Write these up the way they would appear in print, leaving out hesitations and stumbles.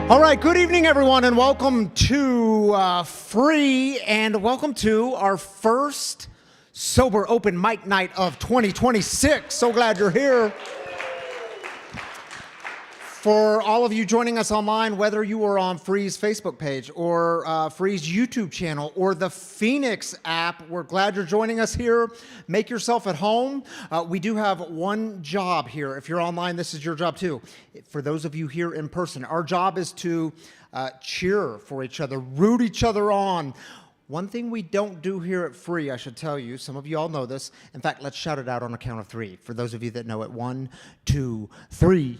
All right, good evening, everyone, and welcome to Free, and welcome to our first Sober Open Mic Night of 2026. So glad you're here. For all of you joining us online, whether you are on Free's Facebook page or Free's YouTube channel or the Phoenix app, we're glad you're joining us here. Make yourself at home. We do have one job here. If you're online, this is your job too. For those of you here in person, our job is to cheer for each other, root each other on. One thing we don't do here at Free, I should tell you, some of you all know this. In fact, let's shout it out on a count of three. For those of you that know it, 1, 2, 3.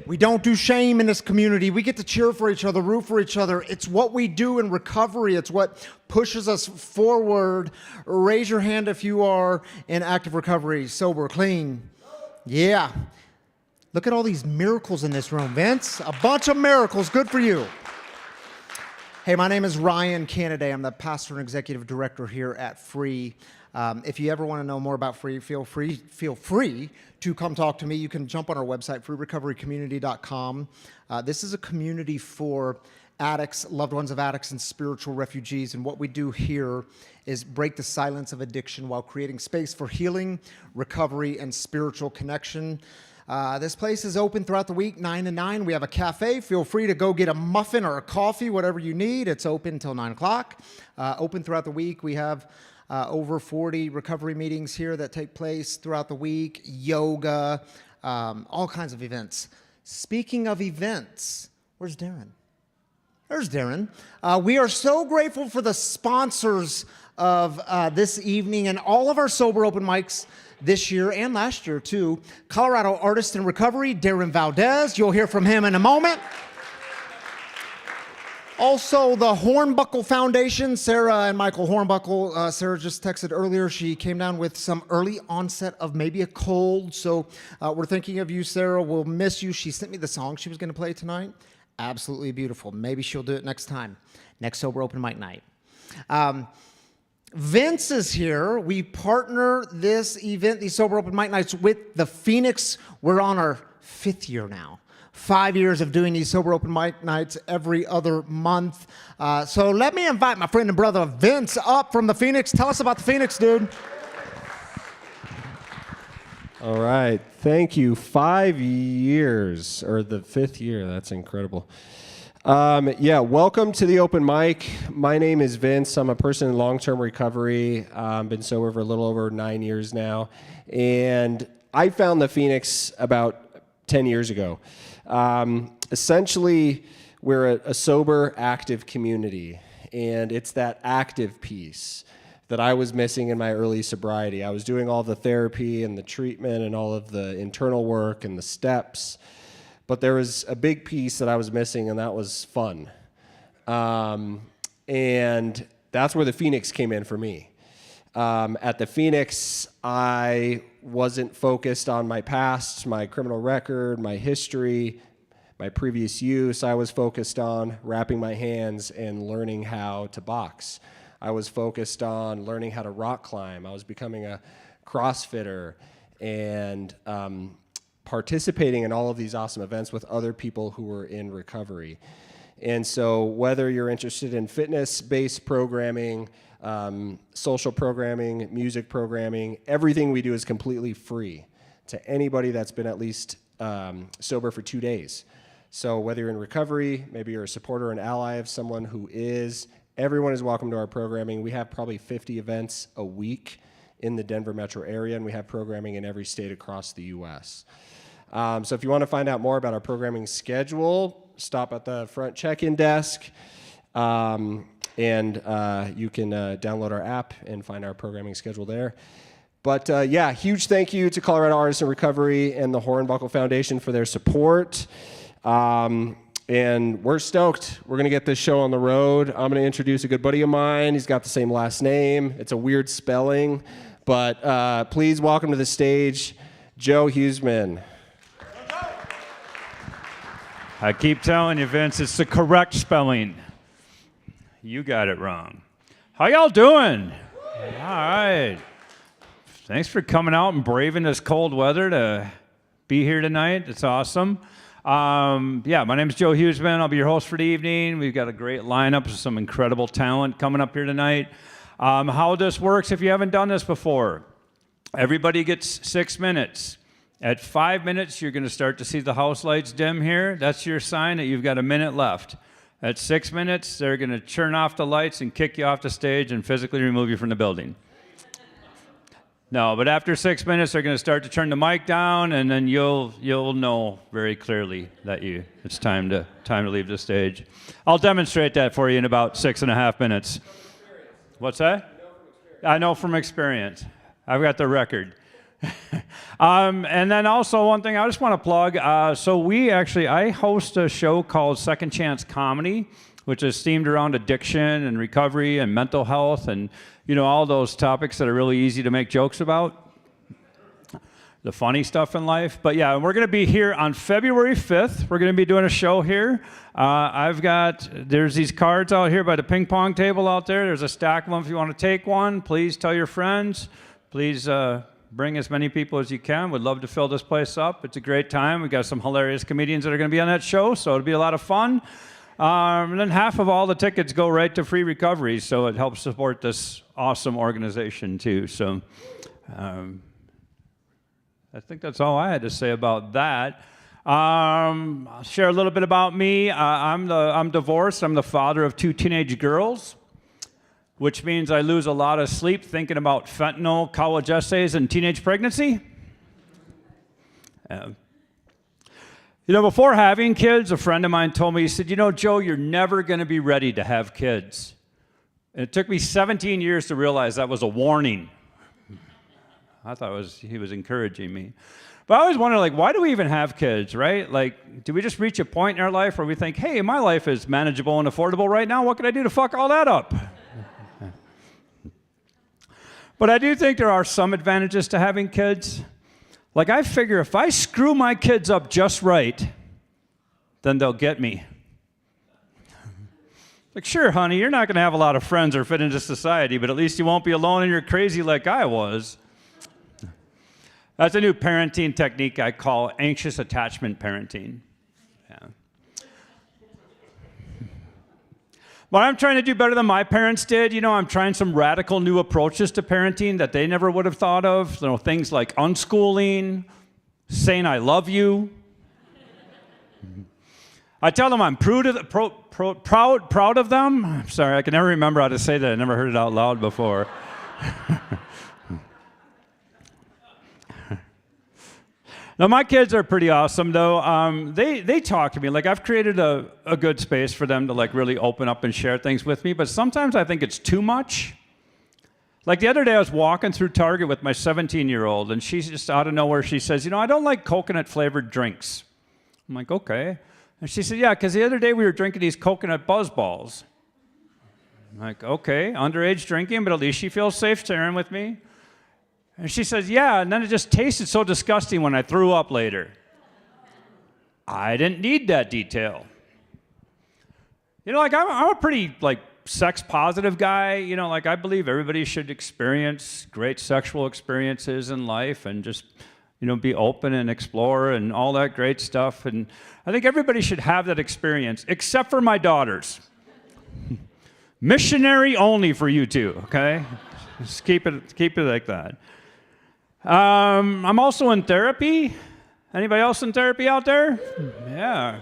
We don't do shame in this community. We get to cheer for each other, root for each other. It's what we do in recovery. It's what pushes us forward. Raise your hand if you are in active recovery, sober, clean. Yeah. Look at all these miracles in this room, Vince. A bunch of miracles. Good for you. Hey, my name is Ryan Canaday. I'm the pastor and executive director here at Free. If you ever want to know more about Free, feel free to come talk to me. You can jump on our website, freerecoverycommunity.com. This is a community for addicts, loved ones of addicts, and spiritual refugees. And what we do here is break the silence of addiction while creating space for healing, recovery, and spiritual connection. This place is open throughout the week, 9 to 9. We have a cafe. Feel free to go get a muffin or a coffee, whatever you need. It's open until 9 o'clock. Open throughout the week. We have over 40 recovery meetings here that take place throughout the week, yoga, all kinds of events. Speaking of events, where's Darren? There's Darren. We are so grateful for the sponsors of this evening and all of our Sober Open Mics this year and last year too. Colorado Artist in Recovery, Darren Valdez. You'll hear from him in a moment. Also, the Hornbuckle Foundation, Sarah and Michael Hornbuckle. Sarah just texted earlier. She came down with some early onset of maybe a cold. So we're thinking of you, Sarah. We'll miss you. She sent me the song she was going to play tonight. Absolutely beautiful. Maybe she'll do it next time. Next Sober Open Mic Night. Vince is here. We partner this event, these Sober Open Mic Nights, with the Phoenix. We're on our 5th year now. 5 years of doing these Sober Open Mic Nights every other month. So let me invite my friend and brother Vince up from the Phoenix. Tell us about the Phoenix, dude. All right. Thank you. 5 years, or the 5th year. That's incredible. Welcome to the open mic. My name is Vince. I'm a person in long-term recovery. Been sober for a little over 9 years now. And I found the Phoenix about 10 years ago. Essentially, we're a sober, active community, and it's that active piece that I was missing in my early sobriety. I was doing all the therapy and the treatment and all of the internal work and the steps, but there was a big piece that I was missing, and that was fun. And that's where the Phoenix came in for me. At the Phoenix, I wasn't focused on my past, my criminal record, my history, my previous use. I was focused on wrapping my hands and learning how to box. I was focused on learning how to rock climb. I was becoming a CrossFitter and participating in all of these awesome events with other people who were in recovery. And so whether you're interested in fitness-based programming, social programming, music programming, everything we do is completely free to anybody that's been at least sober for 2 days. So whether you're in recovery, maybe you're a supporter or an ally of someone who is, everyone is welcome to our programming. We have probably 50 events a week in the Denver metro area, and we have programming in every state across the U.S. So if you want to find out more about our programming schedule, stop at the front check-in desk. And you can download our app and find our programming schedule there. But huge thank you to Colorado Artists in Recovery and the Hornbuckle Foundation for their support. And we're stoked. We're going to get this show on the road. I'm going to introduce a good buddy of mine. He's got the same last name. It's a weird spelling. But please welcome to the stage, Joe Huseman. I keep telling you, Vince, it's the correct spelling. You got it wrong. How y'all doing? All right. Thanks for coming out and braving this cold weather to be here tonight. It's awesome. Yeah, my name is Joe Hughesman. I'll be your host for the evening. We've got a great lineup of some incredible talent coming up here tonight. How this works, if you haven't done this before, everybody gets 6 minutes. At 5 minutes, you're going to start to see the house lights dim here. That's your sign that you've got a minute left. At 6 minutes, they're going to turn off the lights and kick you off the stage and physically remove you from the building. No, but after 6 minutes, they're going to start to turn the mic down, and then you'll know very clearly that it's time to leave the stage. I'll demonstrate that for you in about 6.5 minutes. What's that? I know from experience. I've got the record. And then also one thing I just want to plug. I host a show called Second Chance Comedy, which is themed around addiction and recovery and mental health and all those topics that are really easy to make jokes about, the funny stuff in life. But yeah, we're going to be here on February 5th. We're going to be doing a show here. There's these cards out here by the ping pong table out there. There's a stack of them if you want to take one. Please tell your friends. Please bring as many people as you can. We'd love to fill this place up. It's a great time. We've got some hilarious comedians that are going to be on that show, so it'll be a lot of fun. And then half of all the tickets go right to free recovery, so it helps support this awesome organization too. So I think that's all I had to say about that. I'll share a little bit about me. I'm divorced. I'm the father of 2 teenage girls, which means I lose a lot of sleep thinking about fentanyl, college essays, and teenage pregnancy. Before having kids, a friend of mine told me, he said, Joe, you're never going to be ready to have kids. And it took me 17 years to realize that was a warning. I thought he was encouraging me. But I always wonder, why do we even have kids, right? Do we just reach a point in our life where we think, hey, my life is manageable and affordable right now. What can I do to fuck all that up? But I do think there are some advantages to having kids. I figure if I screw my kids up just right, then they'll get me. Sure, honey, you're not going to have a lot of friends or fit into society, but at least you won't be alone and you're crazy like I was. That's a new parenting technique I call anxious attachment parenting. Yeah. But I'm trying to do better than my parents did. I'm trying some radical new approaches to parenting that they never would have thought of. Things like unschooling, saying I love you. I tell them I'm proud of them. I'm sorry, I can never remember how to say that. I never heard it out loud before. Now, my kids are pretty awesome, though. They talk to me. I've created a good space for them to, really open up and share things with me, but sometimes I think it's too much. The other day, I was walking through Target with my 17-year-old, and she's just out of nowhere, she says, I don't like coconut-flavored drinks. I'm like, okay. And she said, yeah, because the other day we were drinking these coconut buzz balls. I'm like, okay, underage drinking, but at least she feels safe sharing with me. And she says, yeah, and then it just tasted so disgusting when I threw up later. I didn't need that detail. I'm a pretty, sex-positive guy. I believe everybody should experience great sexual experiences in life and just, be open and explore and all that great stuff. And I think everybody should have that experience, except for my daughters. Missionary only for you two, okay? Just keep it like that. I'm also in therapy. Anybody else in therapy out there? Yeah.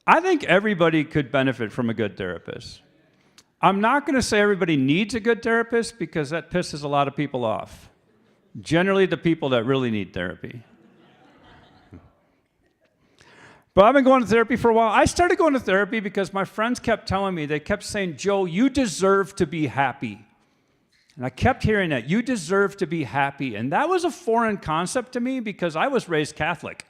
I think everybody could benefit from a good therapist. I'm not going to say everybody needs a good therapist because that pisses a lot of people off. Generally, the people that really need therapy. But I've been going to therapy for a while. I started going to therapy because my friends kept telling me, they kept saying, Joe, you deserve to be happy. And I kept hearing that, you deserve to be happy. And that was a foreign concept to me because I was raised Catholic.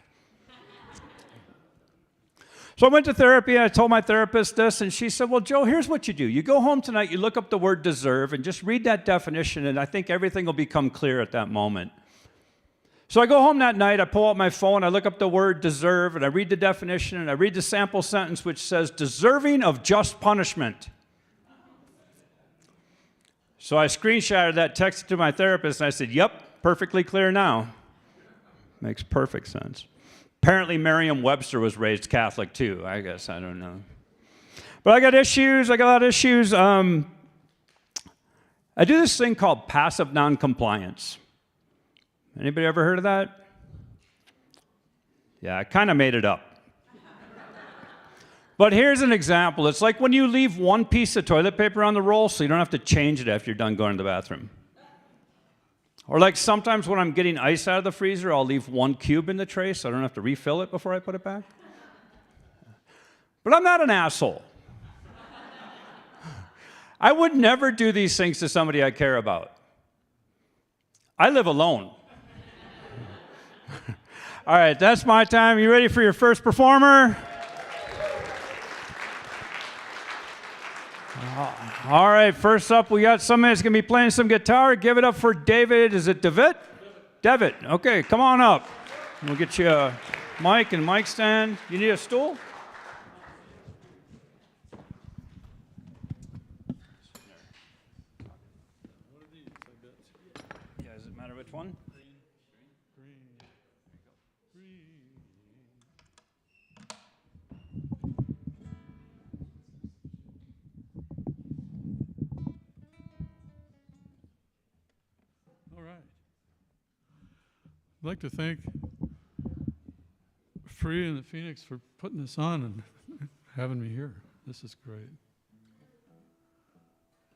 So I went to therapy, and I told my therapist this, and she said, well, Joe, here's what you do. You go home tonight, you look up the word deserve, and just read that definition, and I think everything will become clear at that moment. So I go home that night, I pull out my phone, I look up the word deserve, and I read the definition, and I read the sample sentence, which says, deserving of just punishment. So I screenshotted that, texted to my therapist, and I said, yep, perfectly clear now. Makes perfect sense. Apparently Merriam-Webster was raised Catholic too, I guess, I don't know. But I got issues, I got a lot of issues. I do this thing called passive noncompliance. Anybody ever heard of that? Yeah, I kind of made it up. But here's an example. It's like when you leave one piece of toilet paper on the roll so you don't have to change it after you're done going to the bathroom. Or like sometimes when I'm getting ice out of the freezer, I'll leave one cube in the tray so I don't have to refill it before I put it back. But I'm not an asshole. I would never do these things to somebody I care about. I live alone. All right, that's my time. You ready for your first performer? All right, first up, we got somebody that's going to be playing some guitar. Give it up for David. Is it Devitt? Devitt. Okay, come on up. We'll get you a mic and mic stand. You need a stool? Yeah, does it matter which one? All right. I'd like to thank Free and the Phoenix for putting this on and having me here. This is great.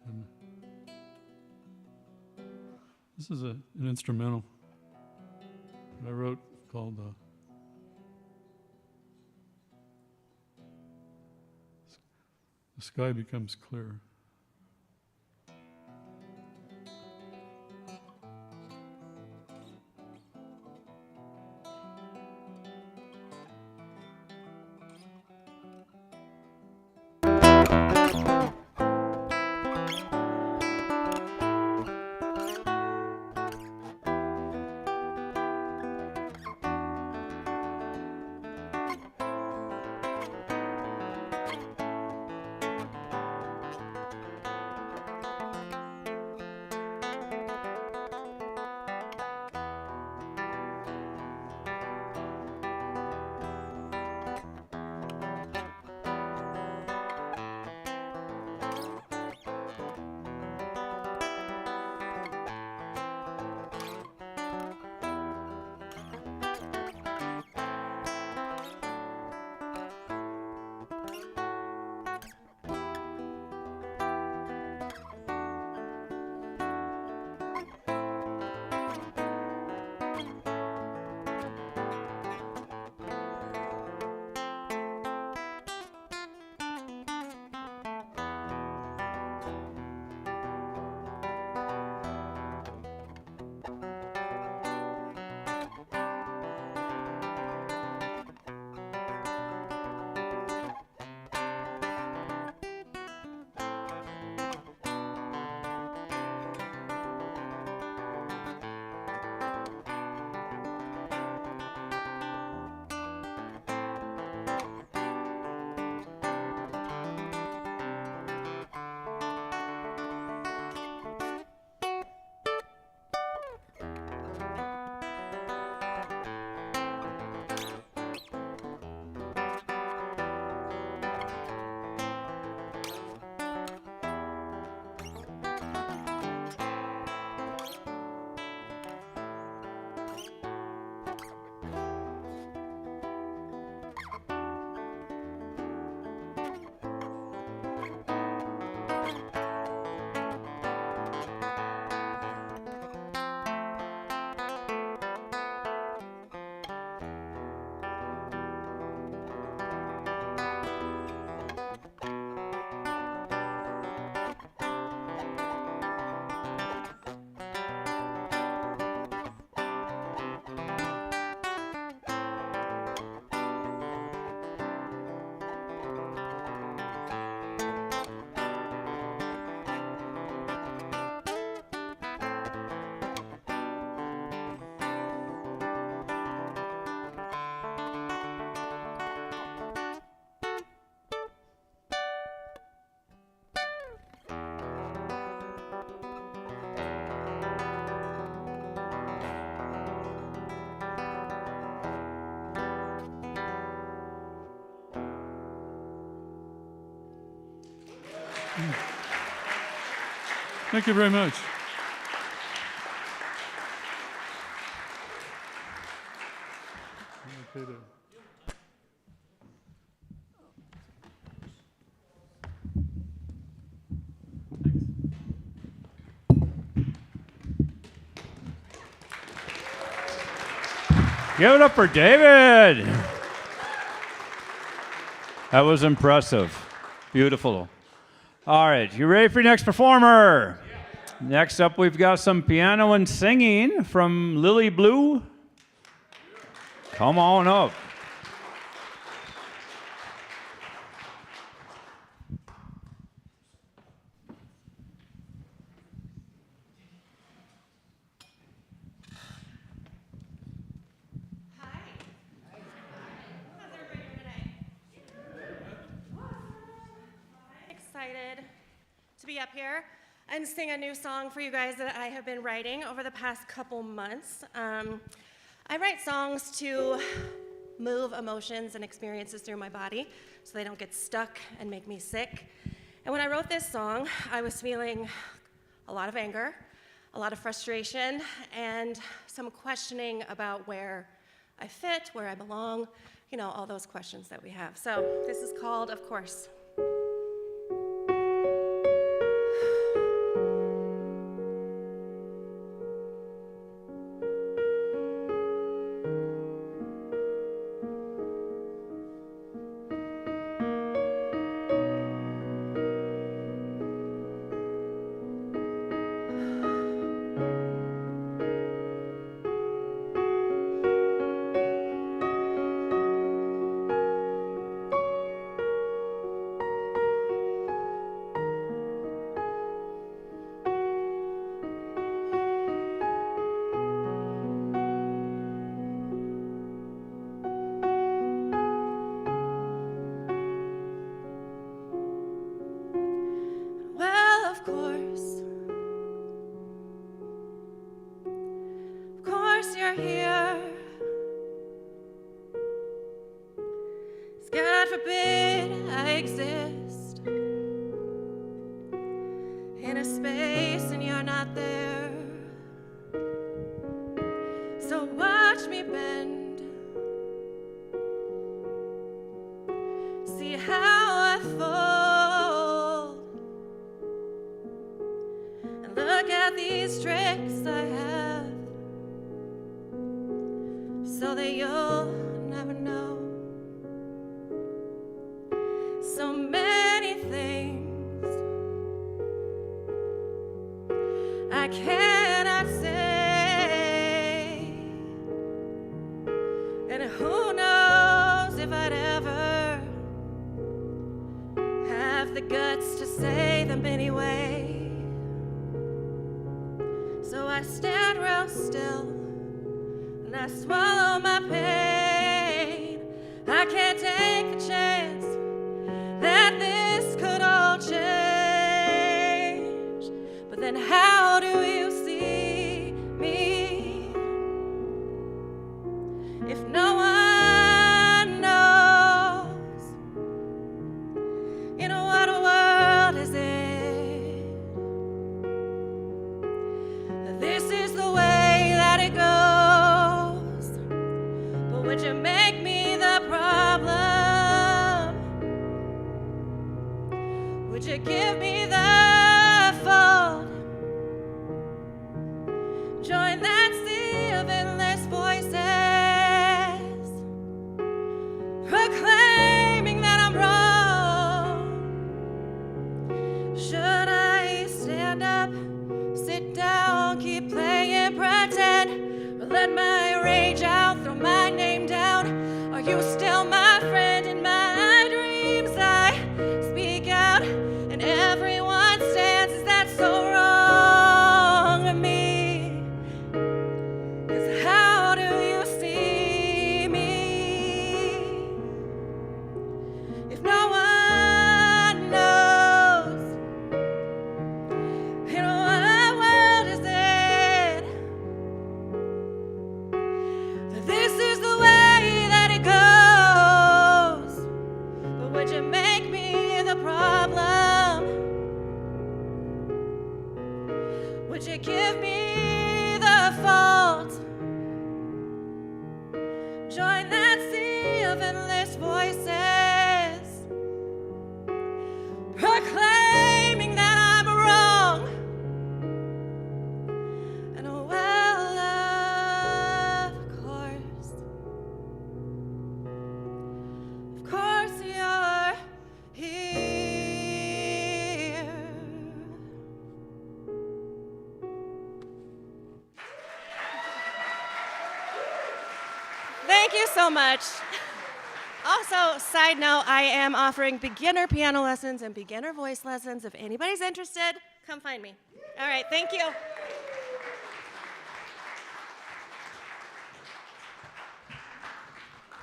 And this is an instrumental that I wrote called The Sky Becomes Clear. Thank you very much. Okay, there. Give it up for David. That was impressive. Beautiful. All right, you ready for your next performer? Next up, we've got some piano and singing from Lily Blue. Come on up. Excited to be up here and sing a new song for you guys that I have been writing over the past couple months. I write songs to move emotions and experiences through my body so they don't get stuck and make me sick. And when I wrote this song, I was feeling a lot of anger, a lot of frustration, and some questioning about where I fit, where I belong, you know, all those questions that we have. So this is called, Of Course. Of course you're here. God forbid I exist in a space and you're not there. So watch me bend, see how I fold, and look at these tricks I have, so that you'll never know. So many things I cannot say, and who knows if I'd ever have the guts to say them anyway. So I stand real still and I swallow my pain. I can't take the chance that this could all change. But then how do you see me if no one knows? In what world is it? This is the way that it goes. But would you make me the problem? Would you give me the fault? Join that sea of endless voices, proclaiming that I'm wrong. Should I stand up, sit down, keep playing pretend, or let my rage out, throw my name down? Are you still my friend in my dreams? I speak out and everyone stands. Is that so wrong of me? 'Cause how do you see me if no one knows? In what world is it? me the fault. Join that sea of endless voices, proclaiming that I'm wrong. And well, of course you're here. Thank you so much. Also, side note, I am offering beginner piano lessons and beginner voice lessons. If anybody's interested, come find me. All right, thank you.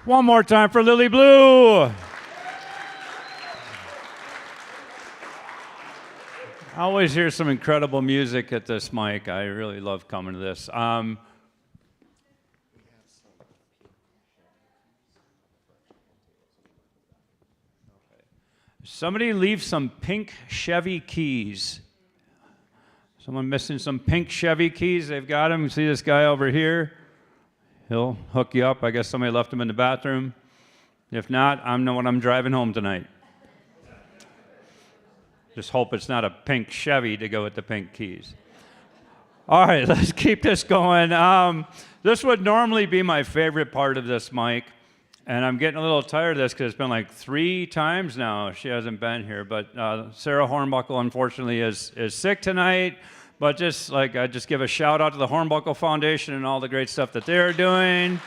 One more time for Lily Blue. I always hear some incredible music at this mic. I really love coming to this. Somebody leave some pink Chevy keys. Someone missing some pink Chevy keys? They've got them. You see this guy over here? He'll hook you up. I guess somebody left them in the bathroom. If not, I know when I'm driving home tonight. Just hope it's not a pink Chevy to go with the pink keys. All right, let's keep this going. This would normally be my favorite part of this mic, and I'm getting a little tired of this because it's been like 3 times now she hasn't been here. But Sarah Hornbuckle, unfortunately, is sick tonight. But I just give a shout out to the Hornbuckle Foundation and all the great stuff that they're doing.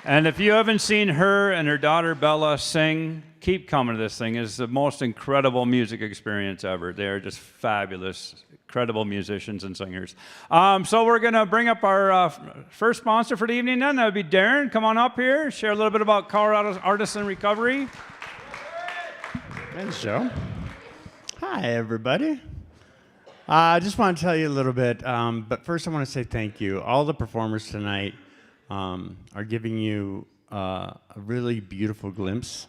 And if you haven't seen her and her daughter Bella sing, keep coming to this thing. It's the most incredible music experience ever. They are just fabulous, incredible musicians and singers. So we're going to bring up our first sponsor for the evening then. That would be Darren. Come on up here. Share a little bit about Colorado Artists in Recovery. Thanks, Joe. Hi, everybody. I just want to tell you a little bit, but first I want to say thank you. All the performers tonight are giving you a really beautiful glimpse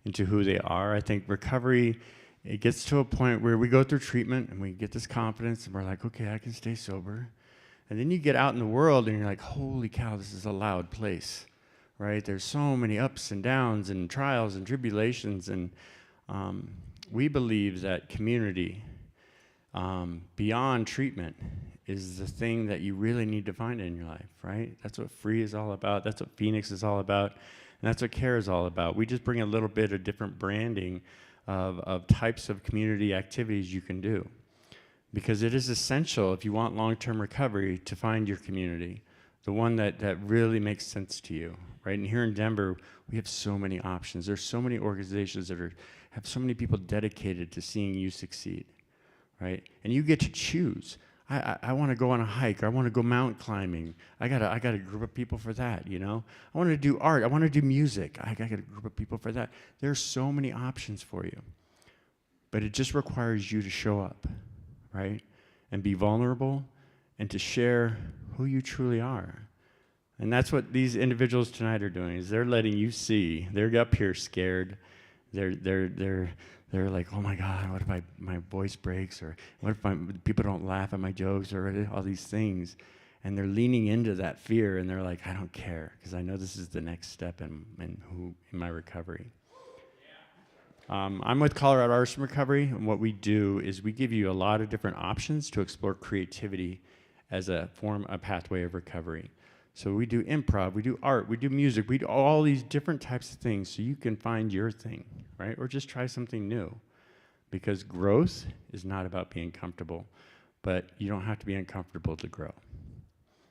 into who they are. I think recovery, it gets to a point where we go through treatment and we get this confidence and we're like, okay, I can stay sober. And then you get out in the world and you're like, holy cow, this is a loud place, right? There's so many ups and downs and trials and tribulations, and we believe that community beyond treatment is the thing that you really need to find in your life, right? That's what Free is all about. That's what Phoenix is all about. And that's what CARE is all about. We just bring a little bit of different branding of types of community activities you can do. Because it is essential, if you want long-term recovery, to find your community, the one that really makes sense to you, right? And here in Denver, we have so many options. There's so many organizations that have so many people dedicated to seeing you succeed, right? And you get to choose. I want to go on a hike. I want to go mountain climbing. I got a group of people for that, you know? I want to do art. I want to do music. I got a group of people for that. There's so many options for you. But it just requires you to show up, right? And be vulnerable and to share who you truly are. And that's what these individuals tonight are doing, is they're letting you see. They're up here scared. They're like, oh my God, what if my voice breaks? Or what if people don't laugh at my jokes, or all these things? And they're leaning into that fear, and they're like, I don't care, because I know this is the next step in my recovery. I'm with Colorado Artists in Recovery, and what we do is we give you a lot of different options to explore creativity as a pathway of recovery. So we do improv, we do art, we do music, we do all these different types of things so you can find your thing, right? Or just try something new. Because growth is not about being comfortable, but you don't have to be uncomfortable to grow.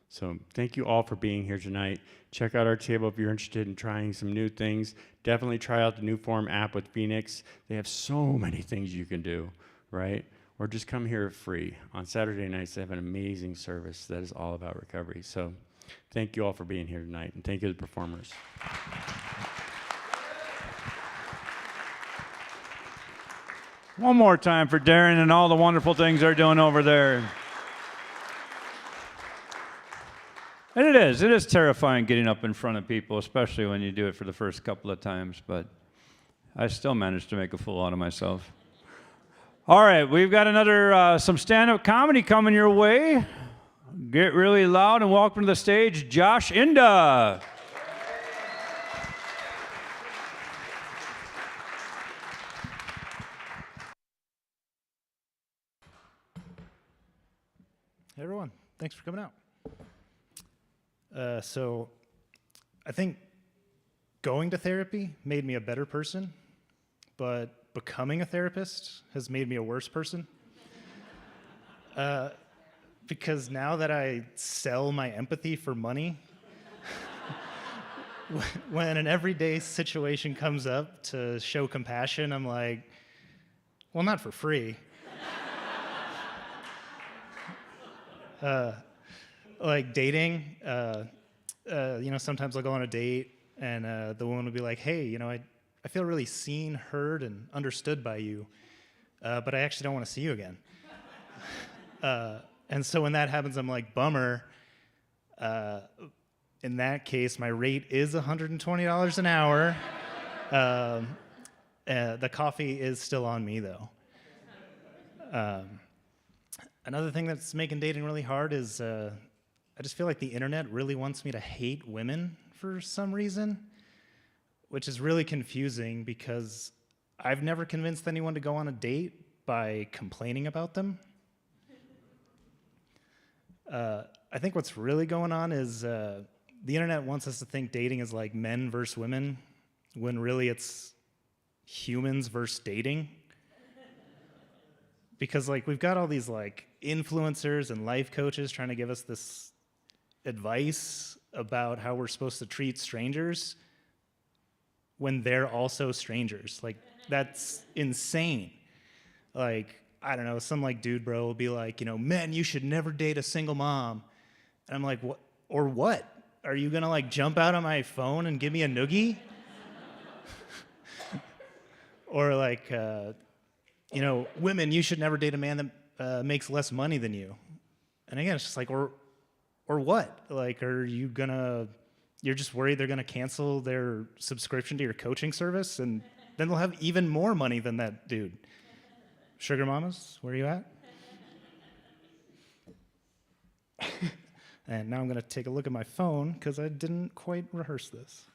So thank you all for being here tonight. Check out our table if you're interested in trying some new things. Definitely try out the New Form app with Phoenix. They have so many things you can do, right? Or just come here free. On Saturday nights, they have an amazing service that is all about recovery. So thank you all for being here tonight, and thank you to the performers. One more time for Darren and all the wonderful things they're doing over there. And it is terrifying getting up in front of people, especially when you do it for the first couple of times, but I still managed to make a fool out of myself. All right, we've got another some stand-up comedy coming your way. Get really loud and welcome to the stage, Josh Inda. Hey everyone, thanks for coming out. So I think going to therapy made me a better person, but becoming a therapist has made me a worse person. Because now that I sell my empathy for money, when an everyday situation comes up to show compassion, I'm like, well, not for free. Like dating, sometimes I'll go on a date and the woman will be like, hey, I feel really seen, heard, and understood by you, but I actually don't want to see you again. And so when that happens, I'm like, bummer. In that case, my rate is $120 an hour. The coffee is still on me, though. Another thing that's making dating really hard is I just feel like the internet really wants me to hate women for some reason, which is really confusing because I've never convinced anyone to go on a date by complaining about them. I think what's really going on is the internet wants us to think dating is like men versus women, when really it's humans versus dating. Because we've got all these influencers and life coaches trying to give us this advice about how we're supposed to treat strangers when they're also strangers. That's insane. I don't know, some dude bro will be like, men, you should never date a single mom. And I'm like, what? Or what? Are you gonna jump out on my phone and give me a noogie? Or women, you should never date a man that makes less money than you. And again, it's just or what? Are you you're just worried they're gonna cancel their subscription to your coaching service and then they'll have even more money than that dude. Sugar mamas, where are you at? And now I'm gonna take a look at my phone because I didn't quite rehearse this.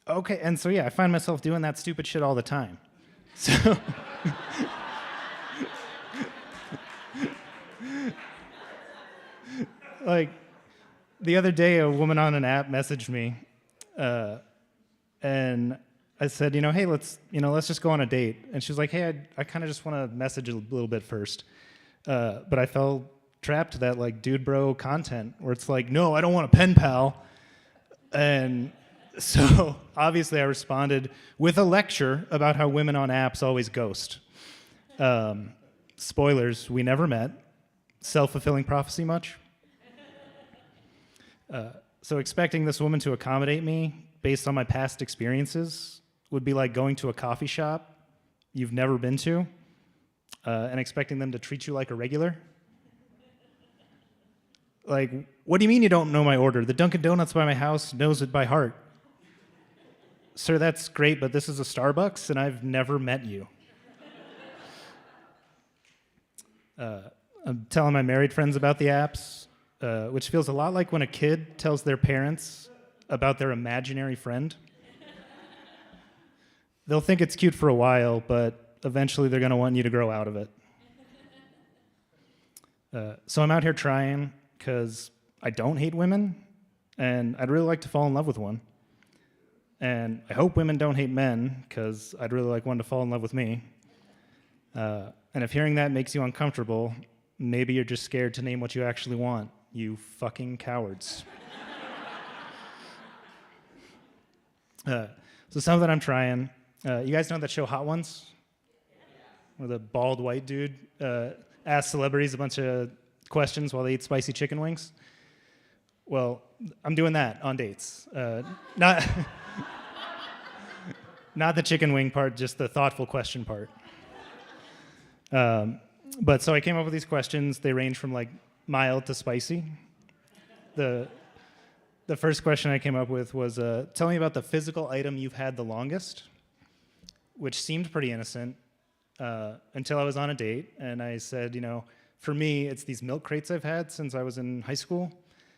Okay, and so I find myself doing that stupid shit all the time. So the other day, a woman on an app messaged me, and I said, hey, let's just go on a date. And she was like, hey, I kind of just want to message a little bit first. But I fell trapped to that dude bro content where it's no, I don't want a pen pal. And so obviously I responded with a lecture about how women on apps always ghost. Spoilers, we never met. Self-fulfilling prophecy much? So expecting this woman to accommodate me based on my past experiences would be like going to a coffee shop you've never been to and expecting them to treat you like a regular. What do you mean you don't know my order? The Dunkin' Donuts by my house knows it by heart. Sir, that's great, but this is a Starbucks and I've never met you. I'm telling my married friends about the apps, which feels a lot like when a kid tells their parents about their imaginary friend. They'll think it's cute for a while, but eventually they're going to want you to grow out of it. So I'm out here trying because I don't hate women, and I'd really like to fall in love with one. And I hope women don't hate men, because I'd really like one to fall in love with me. And if hearing that makes you uncomfortable, maybe you're just scared to name what you actually want, you fucking cowards. So some that I'm trying. You guys know that show Hot Ones? Where the bald white dude asks celebrities a bunch of questions while they eat spicy chicken wings? Well, I'm doing that on dates. Not the chicken wing part, just the thoughtful question part. But so I came up with these questions. They range from mild to spicy. The the first question I came up with was, tell me about the physical item you've had the longest, which seemed pretty innocent until I was on a date. And I said, for me, it's these milk crates I've had since I was in high school.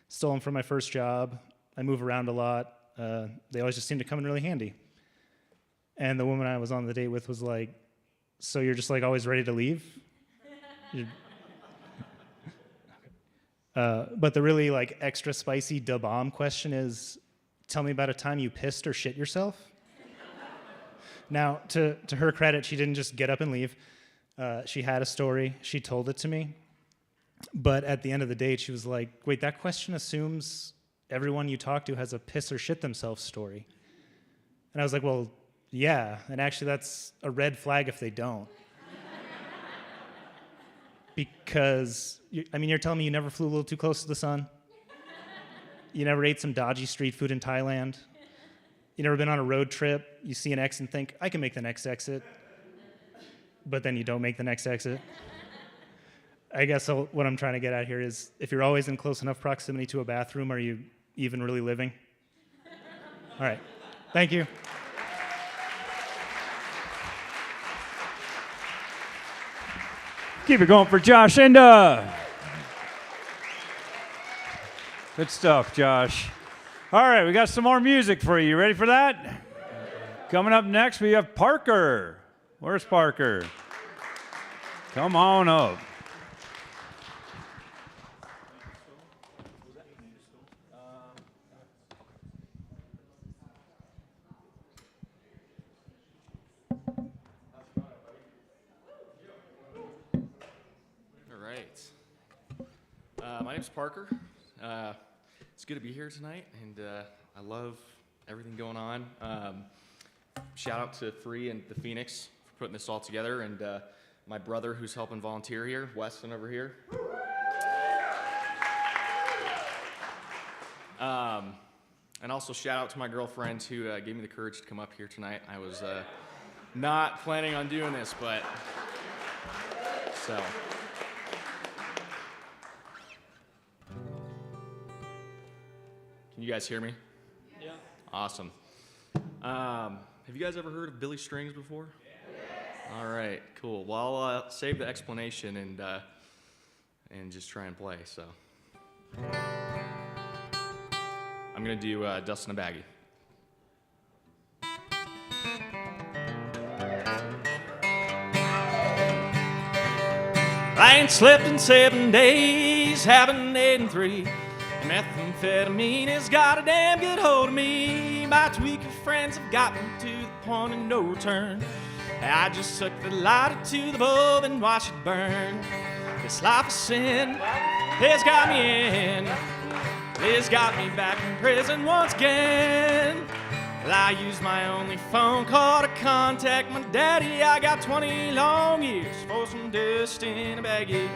Stole them from my first job. I move around a lot. They always just seem to come in really handy. And the woman I was on the date with was like, so you're just like always ready to leave? But the really like extra spicy da bomb question is, tell me about a time you pissed or shit yourself. Now, to her credit, she didn't just get up and leave. She had a story. She told it to me. But at the end of the date, she was like, wait, that question assumes everyone you talk to has a piss or shit themselves story. And I was like, well, yeah. And actually, that's a red flag if they don't. Because, you're telling me you never flew a little too close to the sun? You never ate some dodgy street food in Thailand? You never been on a road trip? You see an X and think, I can make the next exit. But then you don't make the next exit. I guess what I'm trying to get at here is, if you're always in close enough proximity to a bathroom, are you even really living? All right. Thank you. Keep it going for Josh Inda. Good stuff, Josh. All right, we got some more music for you. You ready for that? Coming up next, we have Parker. Where's Parker? Come on up. My name's Parker. It's good to be here tonight, and I love everything going on. Shout out to Free and the Phoenix for putting this all together, and my brother who's helping volunteer here, Weston over here. And also shout out to my girlfriend who gave me the courage to come up here tonight. I was not planning on doing this, but so. Can you guys hear me? Yeah. Awesome. Have you guys ever heard of Billy Strings before? Yes. All right, cool. Well, I'll save the explanation and just try and play. So I'm gonna do Dust in a Baggie. I ain't slept in 7 days, haven't eaten 3. Methamphetamine has got a damn good hold of me. My tweaker friends have got me to the point of no return. I just took the lighter to the bulb and watch it burn. This life of sin has got me in. It's got me back in prison once again. Well, I used my only phone call to contact my daddy. I got 20 long years for some dust in a baggie.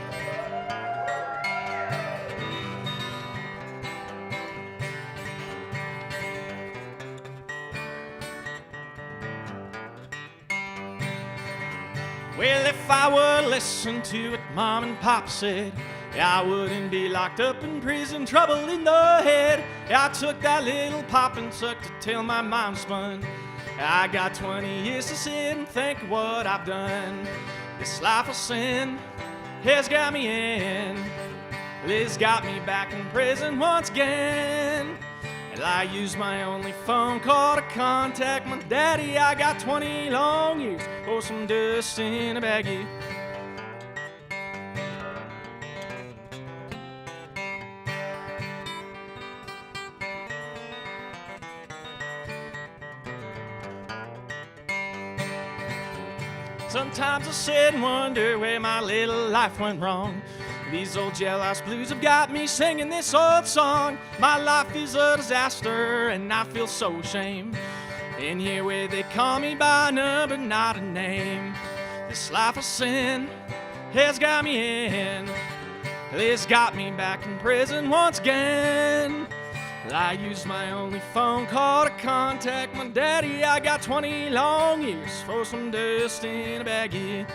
Well, if I would listen to what Mom and Pop said, I wouldn't be locked up in prison, trouble in the head. I took that little pop and sucked it till my mind spun. I got 20 years to sit and think of what I've done. This life of sin has got me in. It's got me back in prison once again. And I used my only phone call to contact my daddy. I got 20 long years for some dust in a baggie. Sometimes I sit and wonder where my little life went wrong. These old jailhouse blues have got me singing this old song. My life is a disaster and I feel so ashamed. In here where they call me by a number, not a name. This life of sin has got me in. It's got me back in prison once again. I used my only phone call to contact my daddy. I got 20 long years for some dust in a baggie.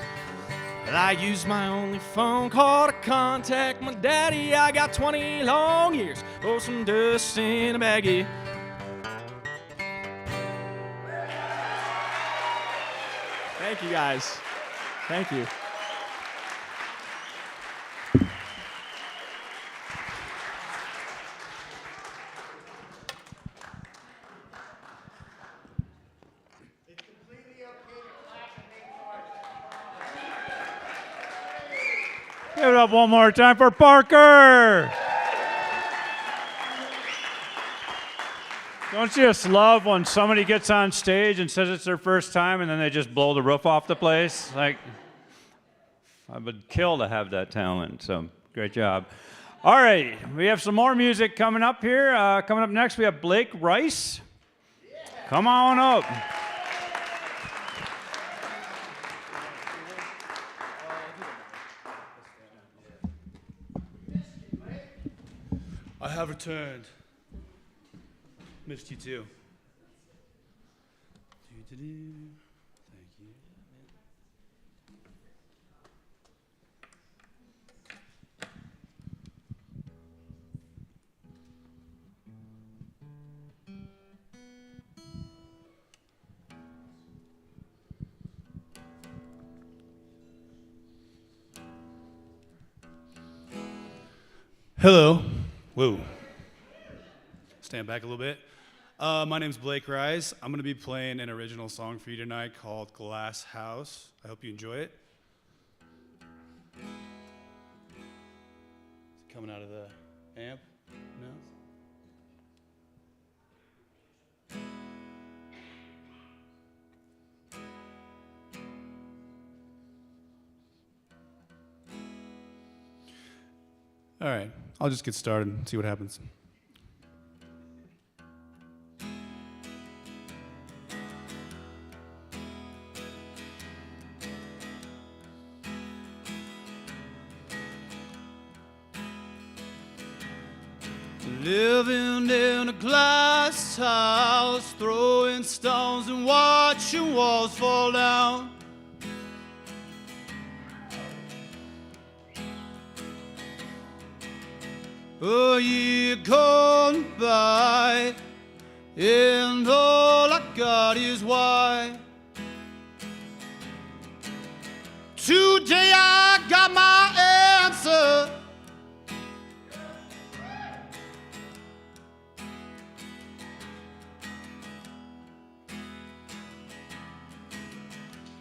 I used my only phone call to contact my daddy. I got 20 long years Oh, some dust in a baggie. Thank you, guys. Thank you. Give it up one more time for Parker. Don't you just love when somebody gets on stage and says it's their first time and then they just blow the roof off the place? Like, I would kill to have that talent, so great job. All right, we have some more music coming up here. Coming up next, we have Blake Rice. Come on up. I have returned. Missed you too. Thank you. Hello. Whoa. Stand back a little bit. My name's Blake Rice. I'm going to be playing an original song for you tonight called Glass House. I hope you enjoy it. Is it coming out of the amp? No? All right, I'll just get started and see what happens. Living in a glass house, throwing stones and watching walls fall down. A year gone by, and all I got is why. Today I got my answer.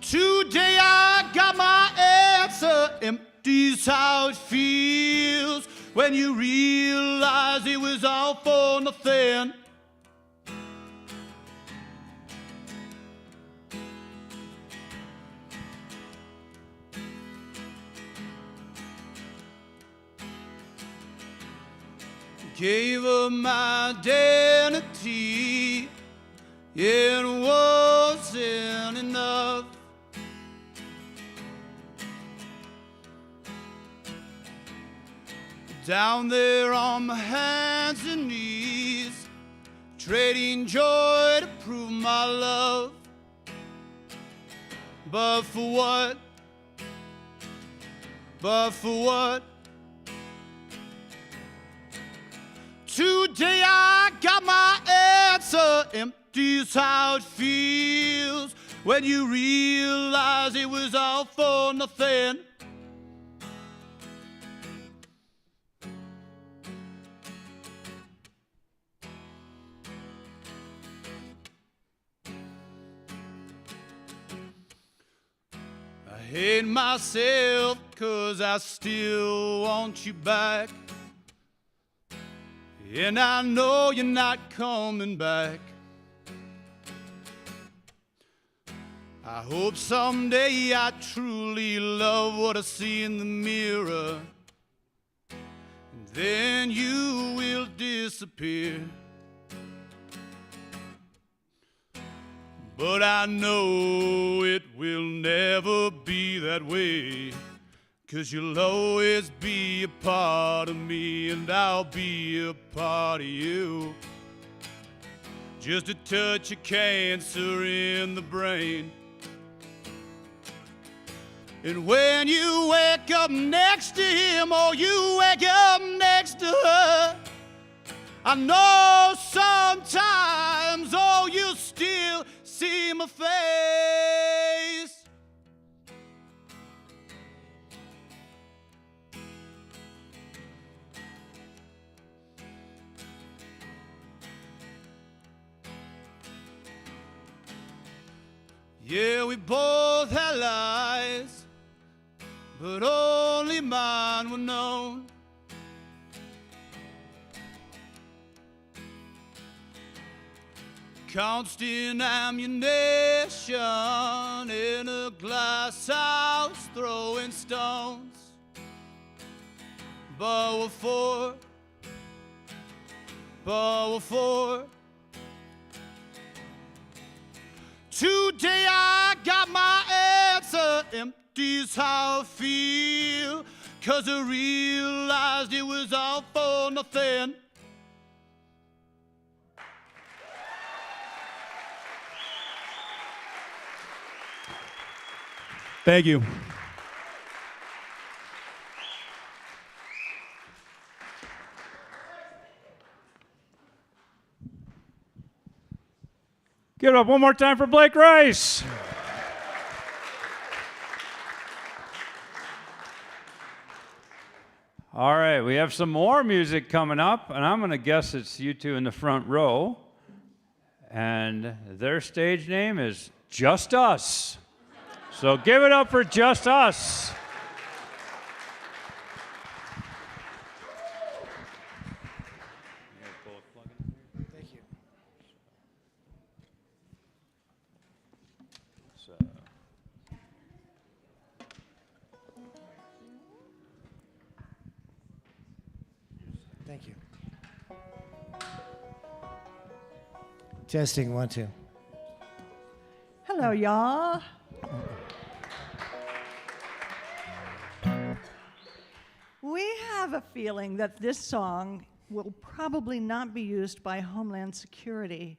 Today I got my answer. Empty's how it feels when you realize it was all for nothing. Gave up my identity, it wasn't enough. Down there on my hands and knees, trading joy to prove my love. But for what? But for what? Today I got my answer. Empty's how it feels when you realize it was all for nothing. I hate myself 'cause I still want you back. And I know you're not coming back. I hope someday I truly love what I see in the mirror, and then you will disappear. But I know it will never be that way, 'cause you'll always be a part of me, and I'll be a part of you. Just a touch of cancer in the brain. And when you wake up next to him, or you wake up next to her, I know sometimes, oh, you still see my face. Yeah, we both had lies, but only mine were known. Constant ammunition in a glass house, throwing stones. But we're four. Today I got my answer, empty's how I feel, 'cause I realized it was all for nothing. Thank you. Give it up one more time for Blake Rice. All right, we have some more music coming up, and I'm going to guess it's you two in the front row. And their stage name is Just Us. So give it up for Just Us. Thank you. Thank you. Testing 1, 2. Hello, y'all. We have a feeling that this song will probably not be used by Homeland Security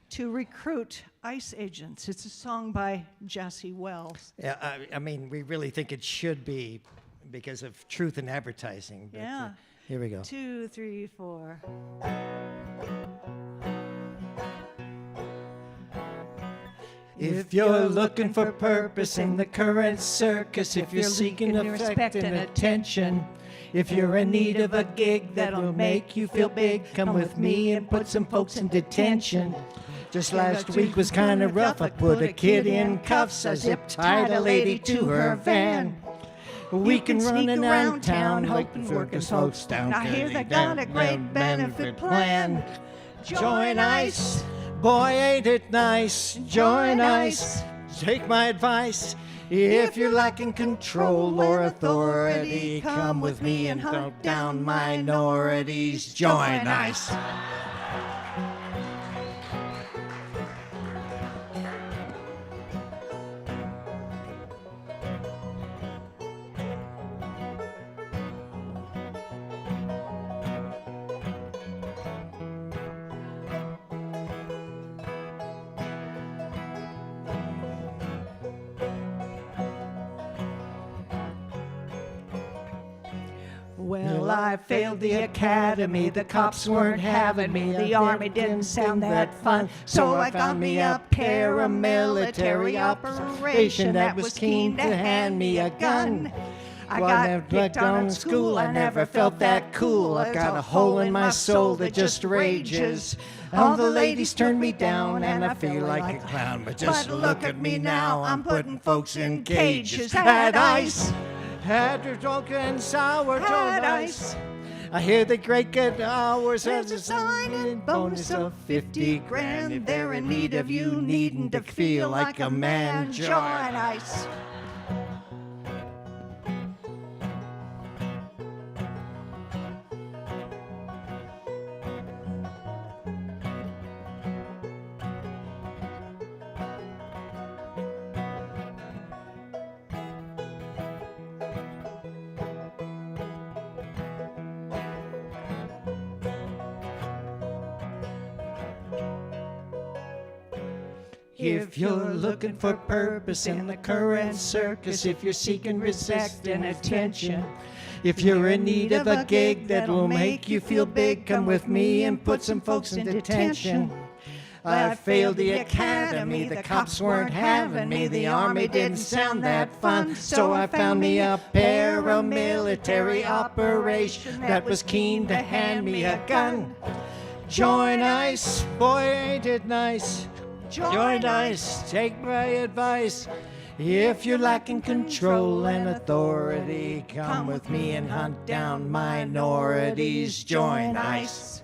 to recruit ICE agents. It's a song by Jesse Wells. Yeah, I mean, we really think it should be because of truth in advertising. But, Yeah. here we go. 2, 3, 4. If you're looking for purpose in the current circus, if you're seeking respect and attention, if you're in need of a gig that'll make you feel big, come with me and put some folks in detention. Just last week was kind of rough. I put a kid in cuffs. I zip-tied a lady to her van. We can run around town hoping workers folks down. I hear they got a great benefit plan. Join ICE. Boy, ain't it nice. Join ICE. Take my advice. If you're lacking control or authority, come with me and hunt down minorities. Join ICE. Well, I failed the academy, the cops weren't having me, the army didn't sound that fun, so I found me a paramilitary operation that was keen to hand me a gun. I got picked on in school, I never felt that cool, I got a hole in my soul that just rages. All the ladies turned me down and I feel like a clown, but just look at me now, I'm putting folks in cages. Had ICE. Had your drunken sour Had ice. I hear the great good hours There's as a sign-in bonus of 50 grand. They're in need of you needing to feel like a man. Join ICE. If you're looking for purpose in the current circus, if you're seeking respect and attention, If you're in need of a gig that will make you feel big, come with me and put some folks in detention. I failed the academy, the cops weren't having me, the army didn't sound that fun, so I found me a paramilitary operation that was keen to hand me a gun. Join ICE, boy ain't it nice. Join ICE, take my advice. If you're lacking control and authority, come with me and hunt down minorities. Join ICE.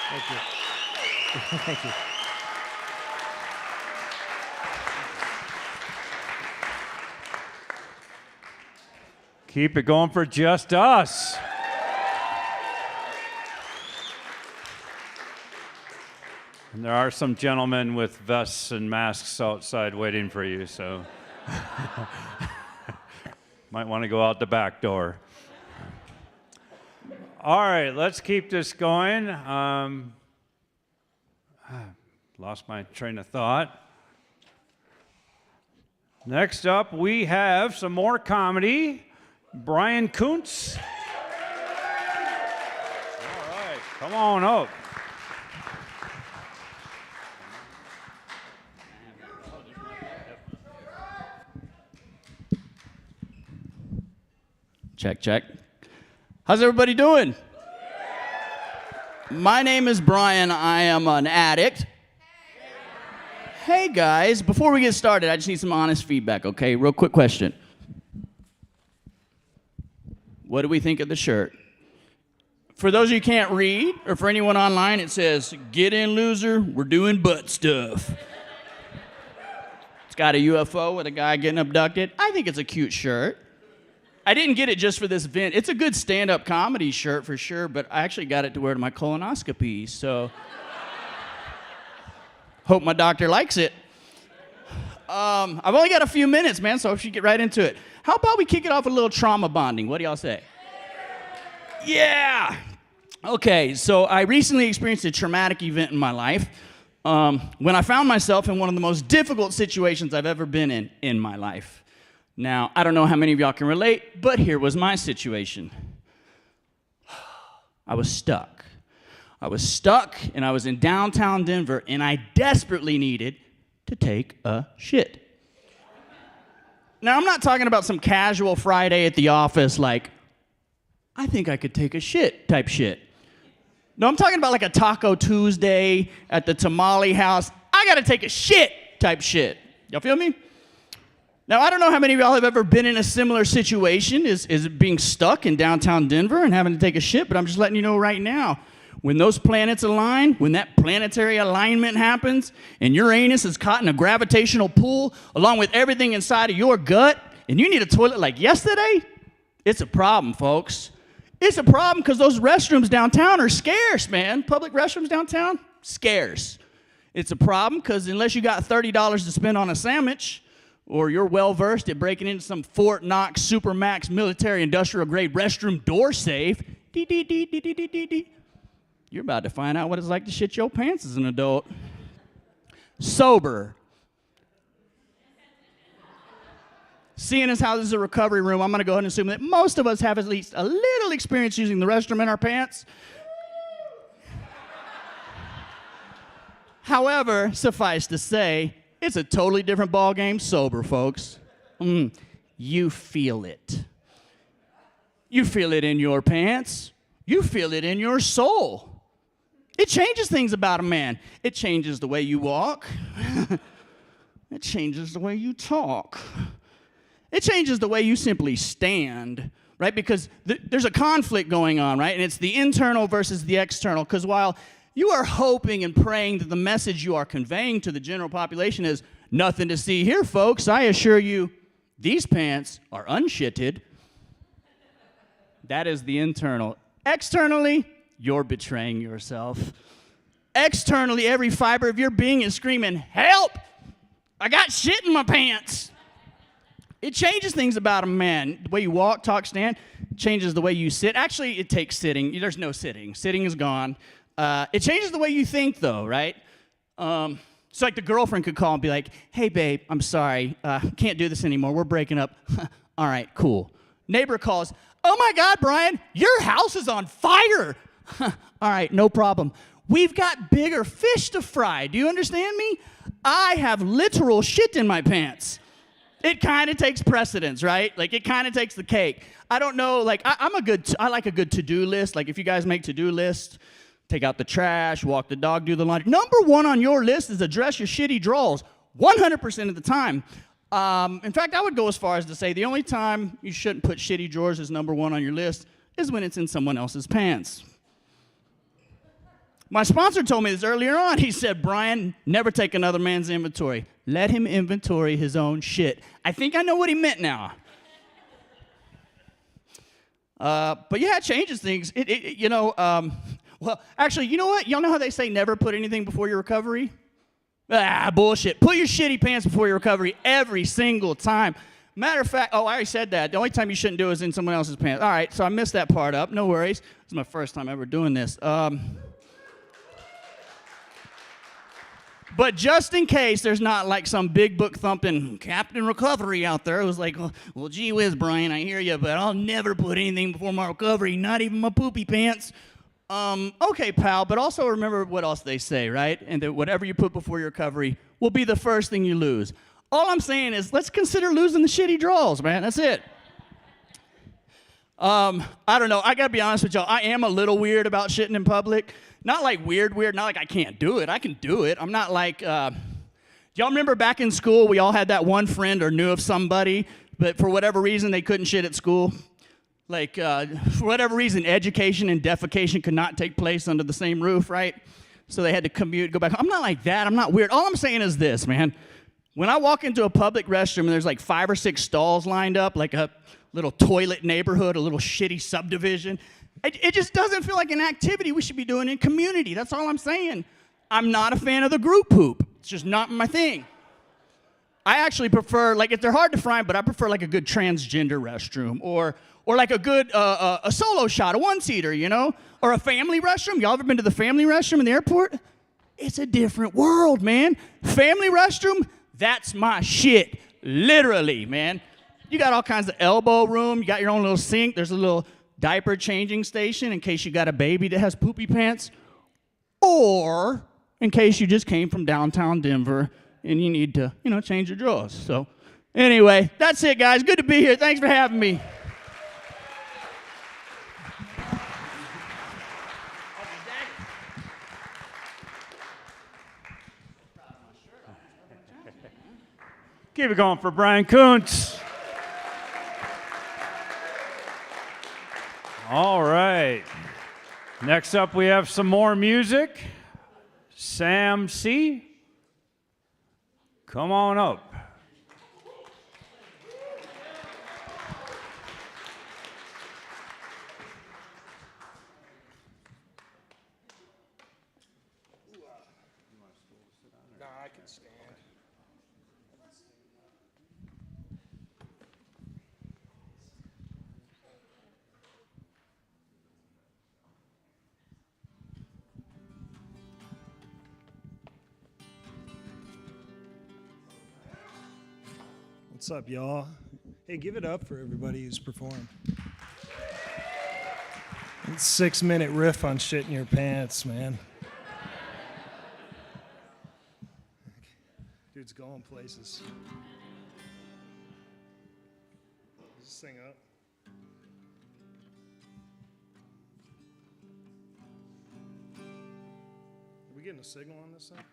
Thank you. Thank you. Keep it going for just us. And there are some gentlemen with vests and masks outside waiting for you, so might want to go out the back door. All right, let's keep this going. Lost my train of thought. Next up, we have some more comedy. Brian Kuntz. All right, come on up. Check, check. How's everybody doing? My name is Brian. I am an addict. Hey guys, before we get started, I just need some honest feedback, okay? Real quick question. What do we think of the shirt? For those of you who can't read, or for anyone online, it says, "Get in, loser, we're doing butt stuff." It's got a UFO with a guy getting abducted. I think it's a cute shirt. I didn't get it just for this event. It's a good stand-up comedy shirt for sure, but I actually got it to wear to my colonoscopy, so hope my doctor likes it. I've only got a few minutes, man, so I should get right into it. How about we kick it off with a little trauma bonding? What do y'all say? Yeah! Okay, so I recently experienced a traumatic event in my life when I found myself in one of the most difficult situations I've ever been in my life. Now, I don't know how many of y'all can relate, but here was my situation. I was stuck. And I was in downtown Denver, and I desperately needed to take a shit. Now, I'm not talking about some casual Friday at the office, like, I think I could take a shit type shit. No, I'm talking about like a Taco Tuesday at the tamale house. I gotta take a shit type shit. Y'all feel me? Now, I don't know how many of y'all have ever been in a similar situation as being stuck in downtown Denver and having to take a shit, but I'm just letting you know right now, when those planets align, when that planetary alignment happens, and Uranus is caught in a gravitational pull along with everything inside of your gut, and you need a toilet like yesterday, it's a problem, folks. It's a problem because those restrooms downtown are scarce, man. Public restrooms downtown, scarce. It's a problem because unless you got $30 to spend on a sandwich, or you're well-versed at breaking into some Fort Knox Supermax military industrial-grade restroom door safe, you're about to find out what it's like to shit your pants as an adult. Sober. Seeing as how this is a recovery room, I'm going to go ahead and assume that most of us have at least a little experience using the restroom in our pants. However, suffice to say, it's a totally different ballgame sober, folks. You feel it. You feel it in your pants. You feel it in your soul. It changes things about a man. It changes the way you walk. It changes the way you talk. It changes the way you simply stand, right? Because there's a conflict going on, right? And it's the internal versus the external. Because while you are hoping and praying that the message you are conveying to the general population is nothing to see here, folks, I assure you, these pants are unshitted. That is the internal. Externally, you're betraying yourself. Externally, every fiber of your being is screaming, help! I got shit in my pants. It changes things about a man. The way you walk, talk, stand, changes the way you sit. Actually, it takes sitting. There's no sitting. Sitting is gone. It changes the way you think, though, right? So like the girlfriend could call and be like, hey babe, I'm sorry, can't do this anymore, we're breaking up. All right, cool. Neighbor calls, oh my God, Brian, your house is on fire. All right, no problem. We've got bigger fish to fry, do you understand me? I have literal shit in my pants. It kind of takes precedence, right? Like it kind of takes the cake. I don't know, like I like a good to-do list. Like if you guys make to-do lists, take out the trash, walk the dog, do the laundry. Number one on your list is address your shitty drawers 100% of the time. In fact, I would go as far as to say the only time you shouldn't put shitty drawers as number one on your list is when it's in someone else's pants. My sponsor told me this earlier on. He said, Brian, never take another man's inventory. Let him inventory his own shit. I think I know what he meant now. But yeah, it changes things. Well, actually, you know what? Y'all know how they say never put anything before your recovery? Ah, bullshit. Put your shitty pants before your recovery every single time. Matter of fact, I already said that. The only time you shouldn't do it is in someone else's pants. All right, so I missed that part up. No worries. This is my first time ever doing this. But just in case there's not like some big book thumping Captain Recovery out there who's like, well, gee whiz, Brian, I hear you, but I'll never put anything before my recovery, not even my poopy pants. Okay, pal, but also remember what else they say, right? And that whatever you put before your recovery will be the first thing you lose. All I'm saying is let's consider losing the shitty draws, man. That's it. I don't know. I got to be honest with y'all. I am a little weird about shitting in public. Not like weird, not like I can't do it. I can do it. I'm not like, y'all remember back in school, we all had that one friend or knew of somebody, but for whatever reason, they couldn't shit at school. Like, for whatever reason, education and defecation could not take place under the same roof, right? So they had to commute, go back. I'm not like that. I'm not weird. All I'm saying is this, man. When I walk into a public restroom and there's like 5 or 6 stalls lined up, like a little toilet neighborhood, a little shitty subdivision, it just doesn't feel like an activity we should be doing in community. That's all I'm saying. I'm not a fan of the group poop. It's just not my thing. I actually prefer, like, if they're hard to find, but I prefer like a good transgender restroom or like a good a solo shot, a one-seater, you know? Or a family restroom. Y'all ever been to the family restroom in the airport? It's a different world, man. Family restroom, that's my shit. Literally, man. You got all kinds of elbow room. You got your own little sink. There's a little diaper changing station in case you got a baby that has poopy pants. Or in case you just came from downtown Denver and you need to, change your drawers. So anyway, that's it, guys. Good to be here. Thanks for having me. Keep it going for Brian Kuntz. All right. Next up, we have some more music. Sam C. Come on up. What's up, y'all? Hey, give it up for everybody who's performed. It's 6-minute riff on shit in your pants, man. Dude's going places. Does this thing up? Are we getting a signal on this thing?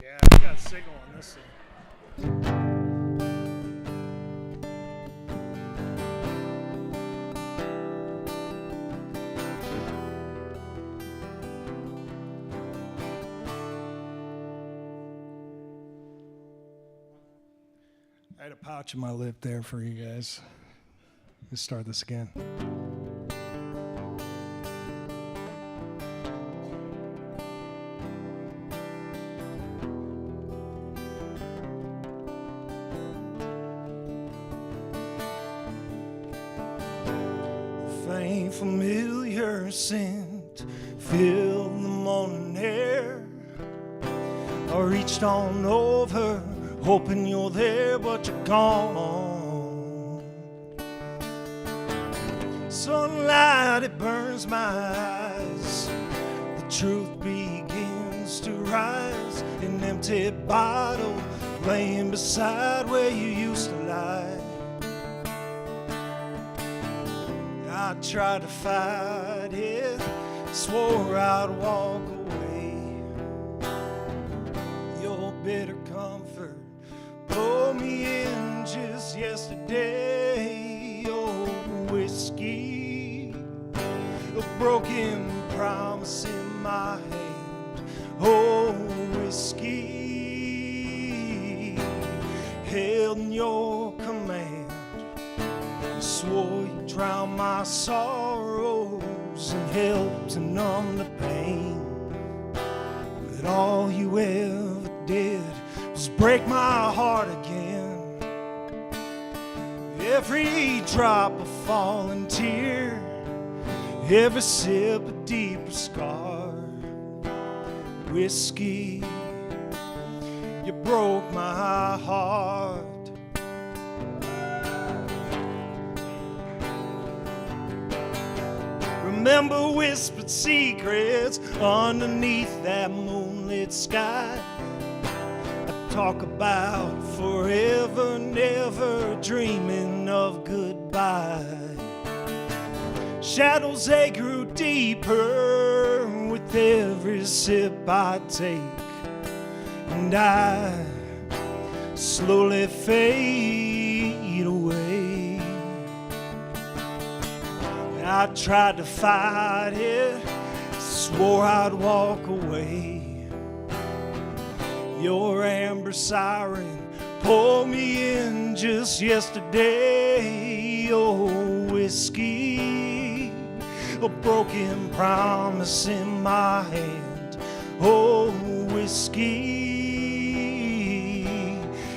Yeah, we got a signal on this thing. had a pouch in my lip there for you guys. Let's start this again. Faint familiar scent filled the morning air. I reached on over, hoping you're there, but you're gone. Sunlight, it burns my eyes. The truth begins to rise. An empty bottle laying beside where you used to lie. I tried to fight it, swore I'd walk away. Your bitter comfort pulled me in just yesterday. Oh, whiskey, a broken promise in my hand. Oh, whiskey, held in your command. Swore you'd drown my sorrows and help to numb the pain. But all you ever did was break my heart again. Every drop a falling tear, every sip a deeper scar. Whiskey, you broke my heart. Remember whispered secrets underneath that moonlit sky. I talk about forever, never dreaming of goodbye. Shadows, they grew deeper with every sip I take, and I slowly fade away. I tried to fight it, swore I'd walk away. Your amber siren pulled me in just yesterday. Oh, whiskey, a broken promise in my hand. Oh, whiskey,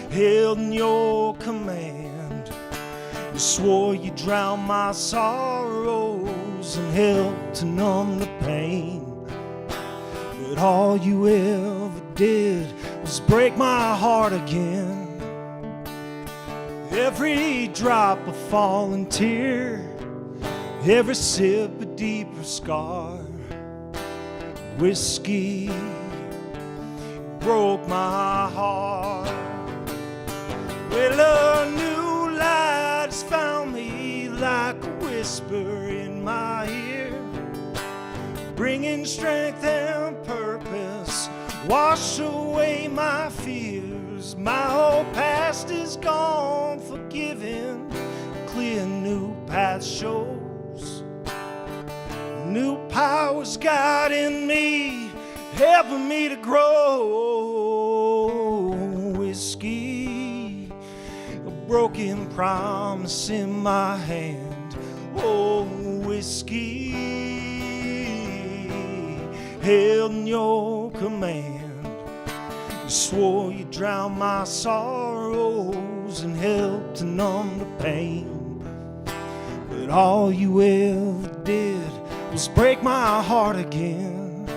held in your command. You swore you'd drown my sorrows and help to numb the pain. But all you ever did was break my heart again. Every drop a falling tear, every sip a deeper scar. Whiskey broke my heart. Well, a new light has found me like a whisper in my ear, bringing strength and purpose, wash away my fears. My whole past is gone, forgiven, a clear new path shows. New powers guiding me, helping me to grow. Whiskey, a broken promise in my hand. Oh, whiskey, held in your command. You swore you'd drown my sorrows and help to numb the pain. But all you ever did was break my heart again.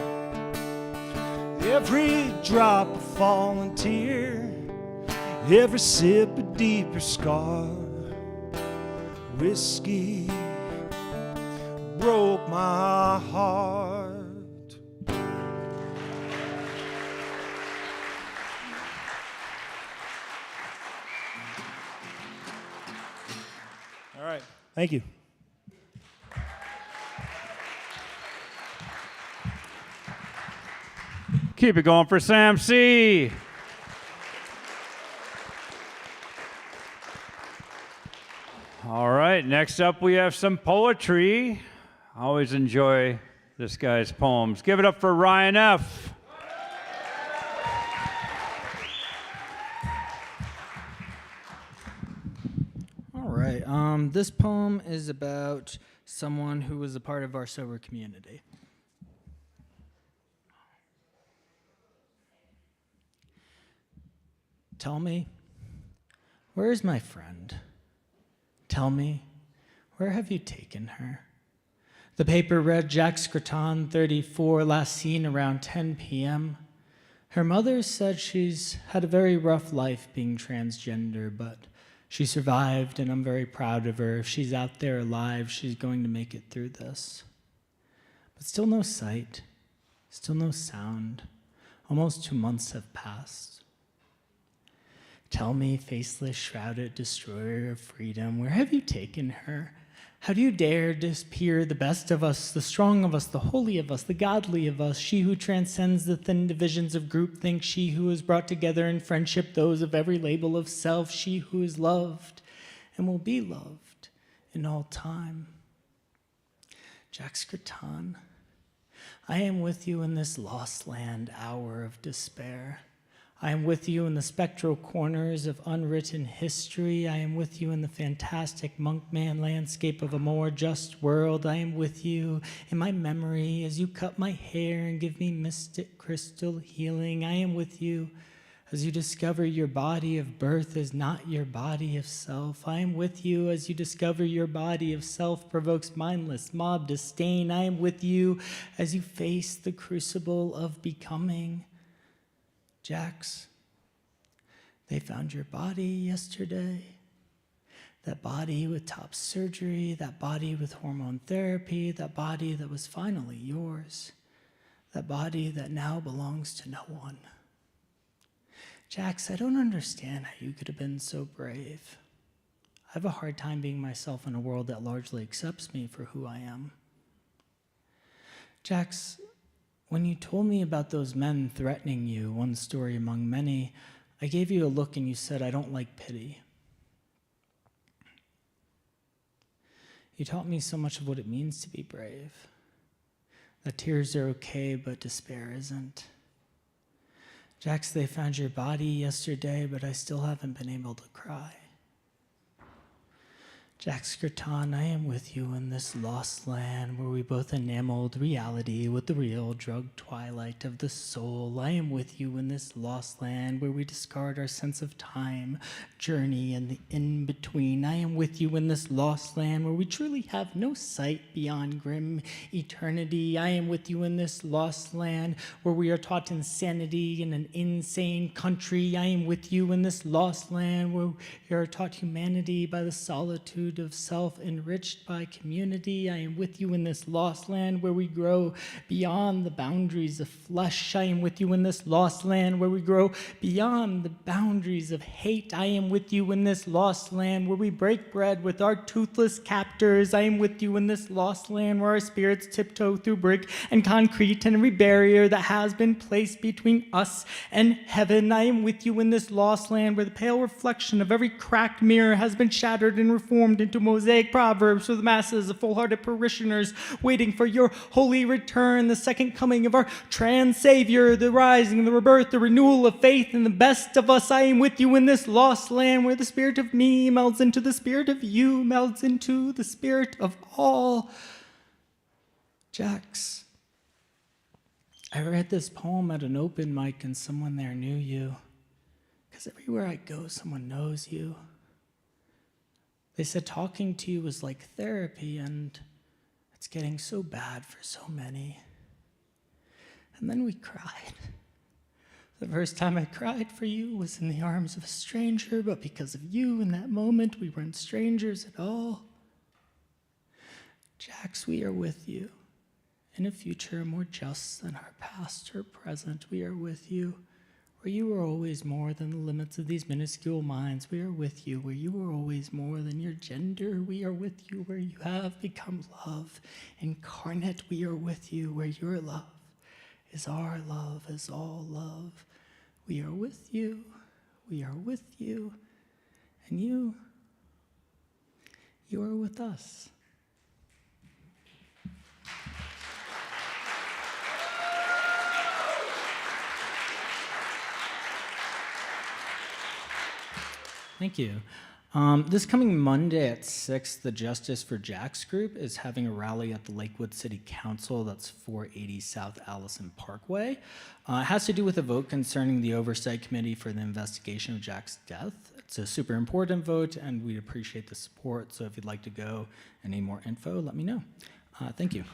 Every drop a falling tear, every sip a deeper scar. Whiskey broke my heart. All right, thank you. Keep it going for Sam C. All right, next up we have some poetry. I always enjoy this guy's poems. Give it up for Ryan F. This poem is about someone who was a part of our sober community. Tell me, where is my friend? Tell me, where have you taken her? The paper read Jack Scruton, 34, last seen around 10 p.m. Her mother said she's had a very rough life being transgender, but she survived, and I'm very proud of her. If she's out there alive, she's going to make it through this. But still no sight, still no sound. Almost 2 months have passed. Tell me, faceless, shrouded destroyer of freedom, where have you taken her? How do you dare disappear the best of us, the strong of us, the holy of us, the godly of us, she who transcends the thin divisions of groupthink, she who has brought together in friendship those of every label of self, she who is loved and will be loved in all time? Jack Scruton, I am with you in this lost land hour of despair. I am with you in the spectral corners of unwritten history. I am with you in the fantastic monkman landscape of a more just world. I am with you in my memory as you cut my hair and give me mystic crystal healing. I am with you as you discover your body of birth is not your body of self. I am with you as you discover your body of self provokes mindless mob disdain. I am with you as you face the crucible of becoming. Jax, they found your body yesterday. That body with top surgery, that body with hormone therapy, that body that was finally yours, that body that now belongs to no one. Jax, I don't understand how you could have been so brave. I have a hard time being myself in a world that largely accepts me for who I am. Jax, when you told me about those men threatening you, one story among many, I gave you a look and you said, I don't like pity. You taught me so much of what it means to be brave. That tears are okay, but despair isn't. Jax, they found your body yesterday, but I still haven't been able to cry. Jack Scruton, I am with you in this lost land where we both enameled reality with the real drug twilight of the soul. I am with you in this lost land where we discard our sense of time, journey, and the in-between. I am with you in this lost land where we truly have no sight beyond grim eternity. I am with you in this lost land where we are taught insanity in an insane country. I am with you in this lost land where we are taught humanity by the solitude of self enriched by community. I am with you in this lost land where we grow beyond the boundaries of flesh. I am with you in this lost land where we grow beyond the boundaries of hate. I am with you in this lost land where we break bread with our toothless captors. I am with you in this lost land where our spirits tiptoe through brick and concrete and every barrier that has been placed between us and heaven. I am with you in this lost land where the pale reflection of every cracked mirror has been shattered and reformed into mosaic proverbs for the masses of full-hearted parishioners waiting for your holy return, the second coming of our trans savior, the rising, the rebirth, the renewal of faith in the best of us. I am with you in this lost land where the spirit of me melds into the spirit of you, melds into the spirit of all. Jax, I read this poem at an open mic and someone there knew you, because everywhere I go, someone knows you. They said talking to you was like therapy, and it's getting so bad for so many. And then we cried. The first time I cried for you was in the arms of a stranger, but because of you in that moment, we weren't strangers at all. Jax, we are with you. In a future more just than our past or present, we are with you. Where you are always more than the limits of these minuscule minds, we are with you. Where you are always more than your gender, we are with you. Where you have become love incarnate, we are with you. Where your love is our love, is all love, we are with you. We are with you. And you are with us. Thank you. This coming Monday at 6, the Justice for Jacks group is having a rally at the Lakewood City Council. That's 480 South Allison Parkway. It has to do with a vote concerning the Oversight Committee for the investigation of Jack's death. It's a super important vote, and we'd appreciate the support. So if you'd like to go and need more info, let me know. Thank you.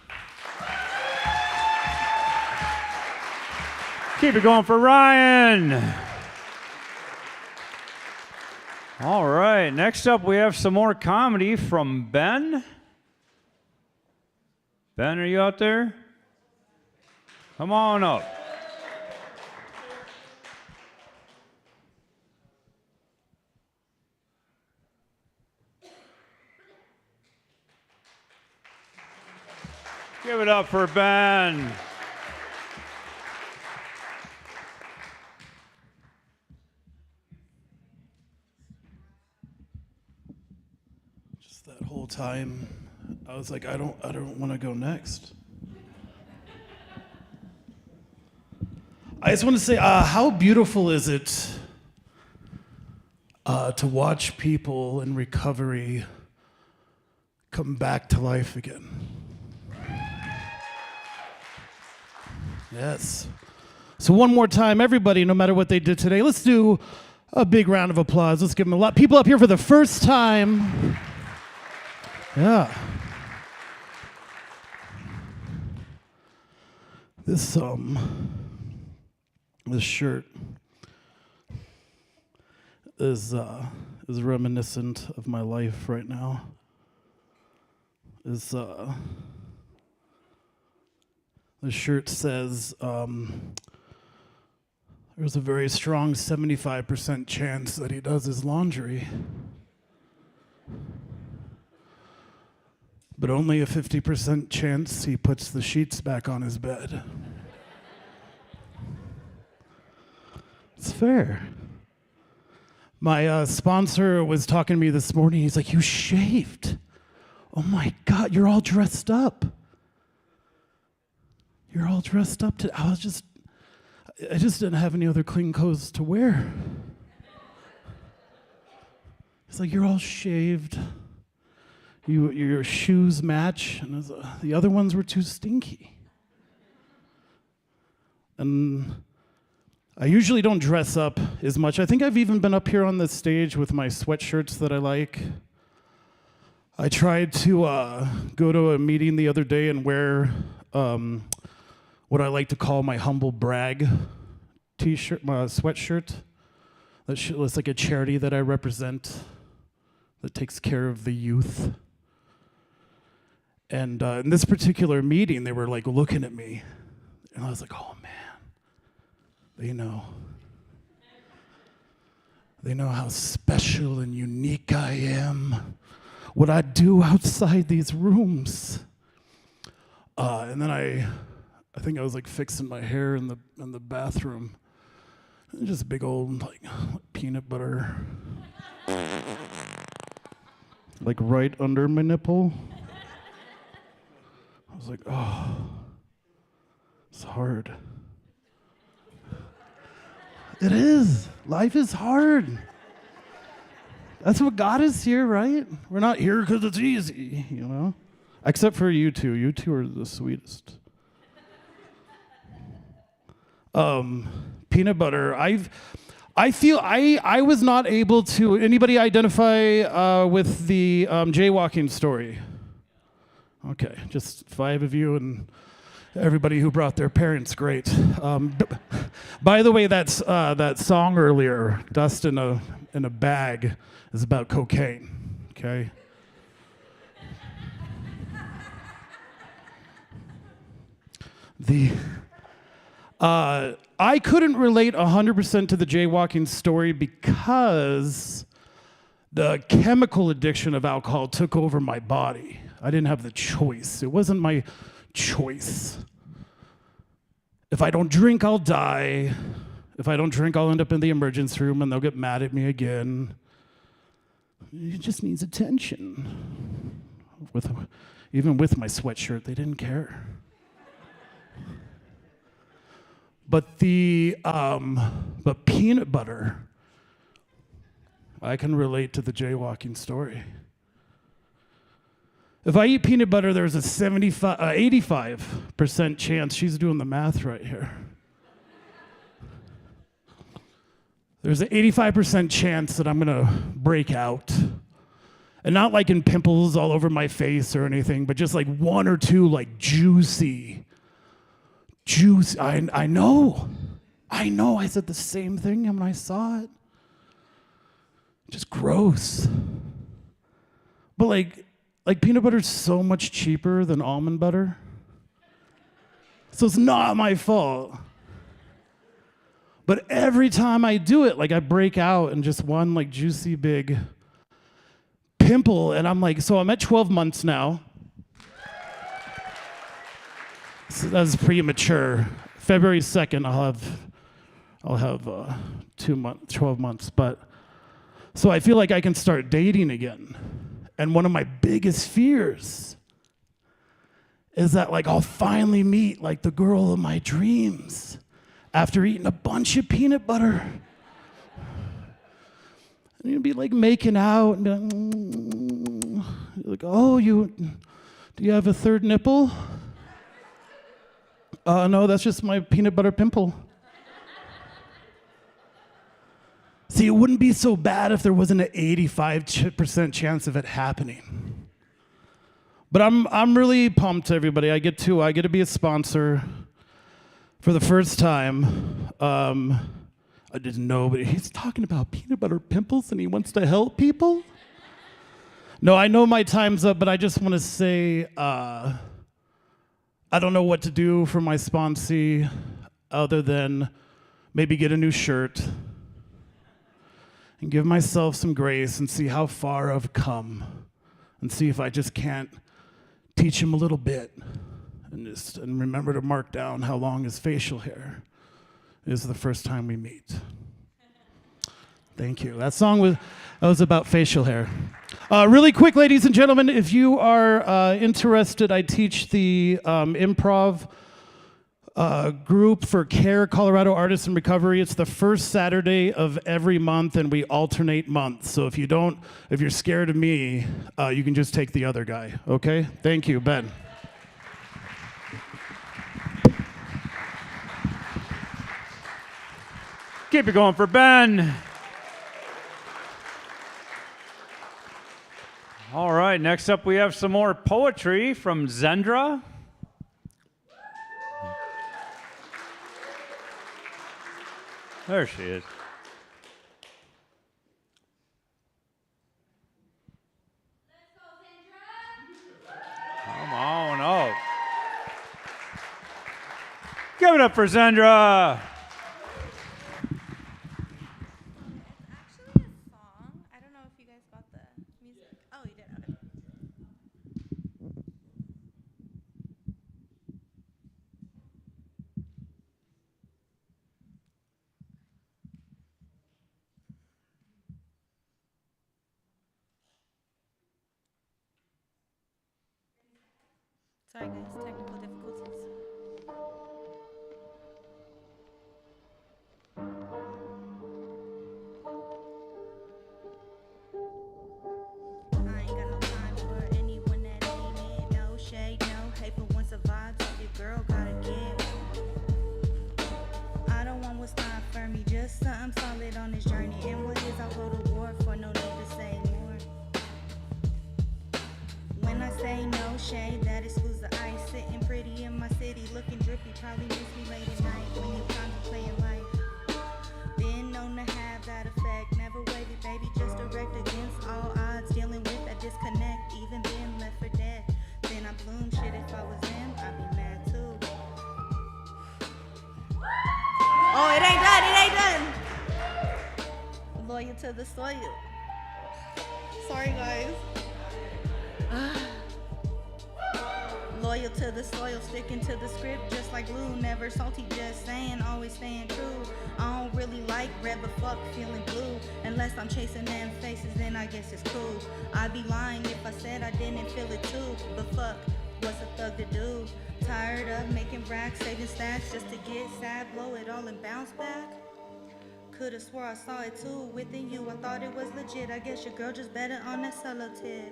Keep it going for Ryan. All right, next up we have some more comedy from Ben. Ben, are you out there? Come on up. Give it up for Ben. That whole time, I was like, I don't want to go next. I just want to say, how beautiful is it to watch people in recovery come back to life again? Yes. So one more time, everybody, no matter what they did today, let's do a big round of applause. Let's give them a lot. People up here for the first time. Yeah. This shirt is reminiscent of my life right now. This shirt says there's a very strong 75% chance that he does his laundry, but only a 50% chance he puts the sheets back on his bed. It's fair. My sponsor was talking to me this morning. He's like, "You shaved. Oh my God, you're all dressed up. You're all dressed up today." I just didn't have any other clean clothes to wear. He's like, "You're all shaved. Your shoes match, and the other ones were too stinky." And I usually don't dress up as much. I think I've even been up here on the stage with my sweatshirts that I like. I tried to go to a meeting the other day and wear what I like to call my humble brag t-shirt, my sweatshirt. That looks like a charity that I represent that takes care of the youth. And in this particular meeting, they were like looking at me, and I was like, "Oh man, they know. They know how special and unique I am, what I do outside these rooms." And then I think I was like fixing my hair in the bathroom, and just big old like peanut butter, like right under my nipple. I was like, "Oh, it's hard." It is. Life is hard. That's what got us here, right? We're not here because it's easy, you know? Except for you two. You two are the sweetest. Peanut butter. I feel I was not able to. Anybody identify with the jaywalking story? Okay, just 5 of you and everybody who brought their parents. Great. By the way, that song earlier, "Dust in a Bag," is about cocaine. Okay. I couldn't relate 100% to the jaywalking story because the chemical addiction of alcohol took over my body. I didn't have the choice. It wasn't my choice. If I don't drink, I'll die. If I don't drink, I'll end up in the emergency room and they'll get mad at me again. It just needs attention. Even with my sweatshirt, they didn't care. But peanut butter, I can relate to the jaywalking story. If I eat peanut butter, there's a 85% chance, she's doing the math right here. There's an 85% chance that I'm gonna break out. And not like in pimples all over my face or anything, but just like one or two like juicy. I know. I said the same thing when I saw it. Just gross. But like peanut butter is so much cheaper than almond butter. So it's not my fault. But every time I do it, like I break out in just one like juicy big pimple, and I'm like, so I'm at 12 months now. So that's premature. February 2nd, I'll have 12 months. But so I feel like I can start dating again. And one of my biggest fears is that like I'll finally meet like the girl of my dreams after eating a bunch of peanut butter. And you'd be like making out and be like, oh, do you have a third nipple? No, that's just my peanut butter pimple. See, it wouldn't be so bad if there wasn't an 85% chance of it happening. But I'm really pumped, everybody. I get to be a sponsor for the first time. I didn't know, but he's talking about peanut butter pimples and he wants to help people? No, I know my time's up, but I just want to say I don't know what to do for my sponsee other than maybe get a new shirt and give myself some grace and see how far I've come and see if I just can't teach him a little bit and remember to mark down how long his facial hair is the first time we meet. Thank you. That was about facial hair. Really quick, ladies and gentlemen, if you are interested, I teach the improv group for CARE, Colorado Artists in Recovery. It's the first Saturday of every month, and we alternate months. So if you're scared of me, you can just take the other guy, okay? Thank you, Ben. Keep it going for Ben. All right, next up we have some more poetry from Zendra. There she is. Come on up. Give it up for Zendra. Sorry guys, technical difficulties. I ain't got no time for anyone that ain't it. No shade, no hate, but once a vibe, so your girl gotta get. I don't want what's not for me, just something solid on this journey. And what is, I'll go to war for, no need to say more. When I say no shade, that excludes the ice. Sitting pretty in my city, looking drippy, probably miss me late at night when you contemplating life. Been known to have that effect, never wavy, baby, just direct against all odds. Dealing with that disconnect, even being left for dead. Then I bloom, shit, if I was them, I'd be mad too. Oh, it ain't done. Loyal to the soil. Sorry, guys. Loyal to the soil, sticking to the script, just like glue. Never salty, just saying, always staying true. I don't really like red, but fuck feeling blue. Unless I'm chasing them faces, then I guess it's cool. I'd be lying if I said I didn't feel it too. But fuck, what's a thug to do? Tired of making racks, saving stacks just to get sad, blow it all and bounce back. Could've swore I saw it too within you. I thought it was legit. I guess your girl just better on that solo tip.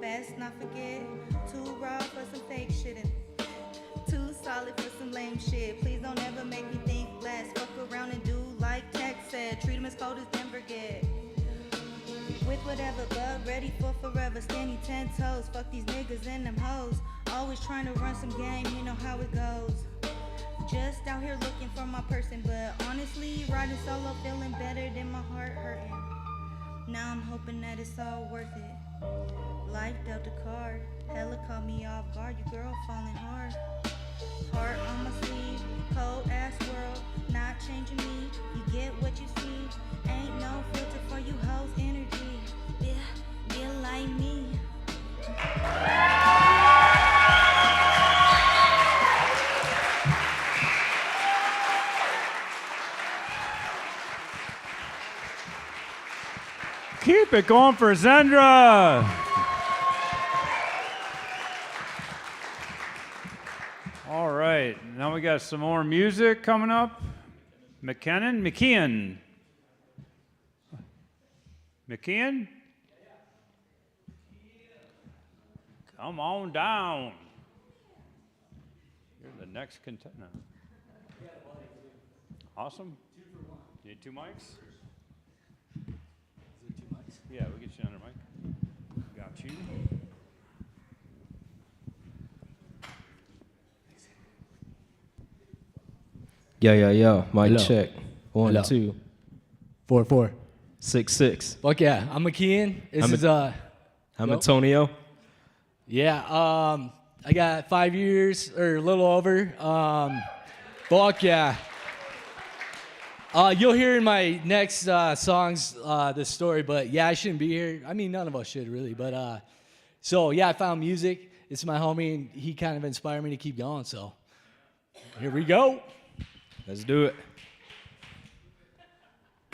Best not forget, too raw for some fake shit and too solid for some lame shit. Please don't ever make me think less. Fuck around and do like Tex said. Treat him as cold as Denver get. With whatever, but ready for forever. Standing 10 toes. Fuck these niggas and them hoes. Always trying to run some game, you know how it goes. Just out here looking for my person, but honestly, riding solo feeling better than my heart hurting. Now I'm hoping that it's all worth it. Life dealt a card, hella caught me off guard. Your girl falling hard. Heart on my sleeve, cold ass world, not changing me. You get what you see, ain't no filter for you hoes energy. Yeah, like me. Keep it going for Zendra. All right, now we got some more music coming up. McKeon. Come on down. You're the next contender. Awesome. You need 2 mics? Yeah, we'll get you under mic. Got you. Yo. Mic Hello. check. 1, Hello. 2. 4, 4. 6, 6. Fuck yeah. I'm McKeon. I'm Antonio. Yeah. I got 5 years or a little over. Fuck yeah. You'll hear in my next songs this story, but yeah, I shouldn't be here. I mean, none of us should really, but so yeah, I found music. It's my homie, and he kind of inspired me to keep going. So here we go. Let's do it.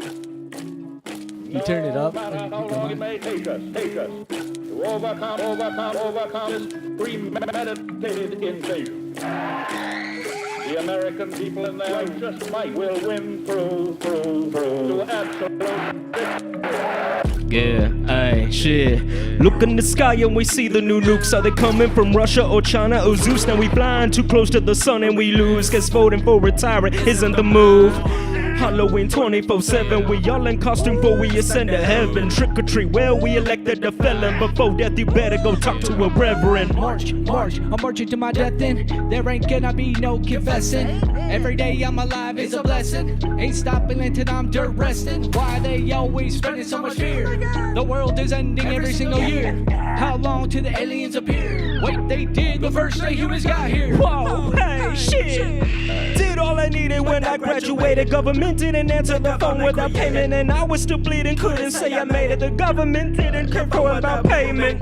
You turn it up. How long it may take us to overcome this premeditated invasion. The American people in their righteous might will win through to absolute victory. Yeah, ayy, shit. Look in the sky and we see the new nukes. Are they coming from Russia or China or Zeus? Now we flying too close to the sun and we lose. Cause voting for retirement isn't the move. Halloween 24/7, we all in costume before we ascend to heaven. Trick or treat, well, we elected a felon. Before death, you better go talk to a reverend. March, I'm marching to my death then. There ain't gonna be no confessing. Every day I'm alive is a blessing. Ain't stopping until I'm dirt resting. Why they always spreading so much fear? The world is ending every single year. How long till the aliens appear? Wait, they did the first day humans got here. Whoa, hey, shit. Did all I needed when I graduated. Government didn't answer the phone without payment, and I was still bleeding, couldn't say I made it. The government didn't care for about payment.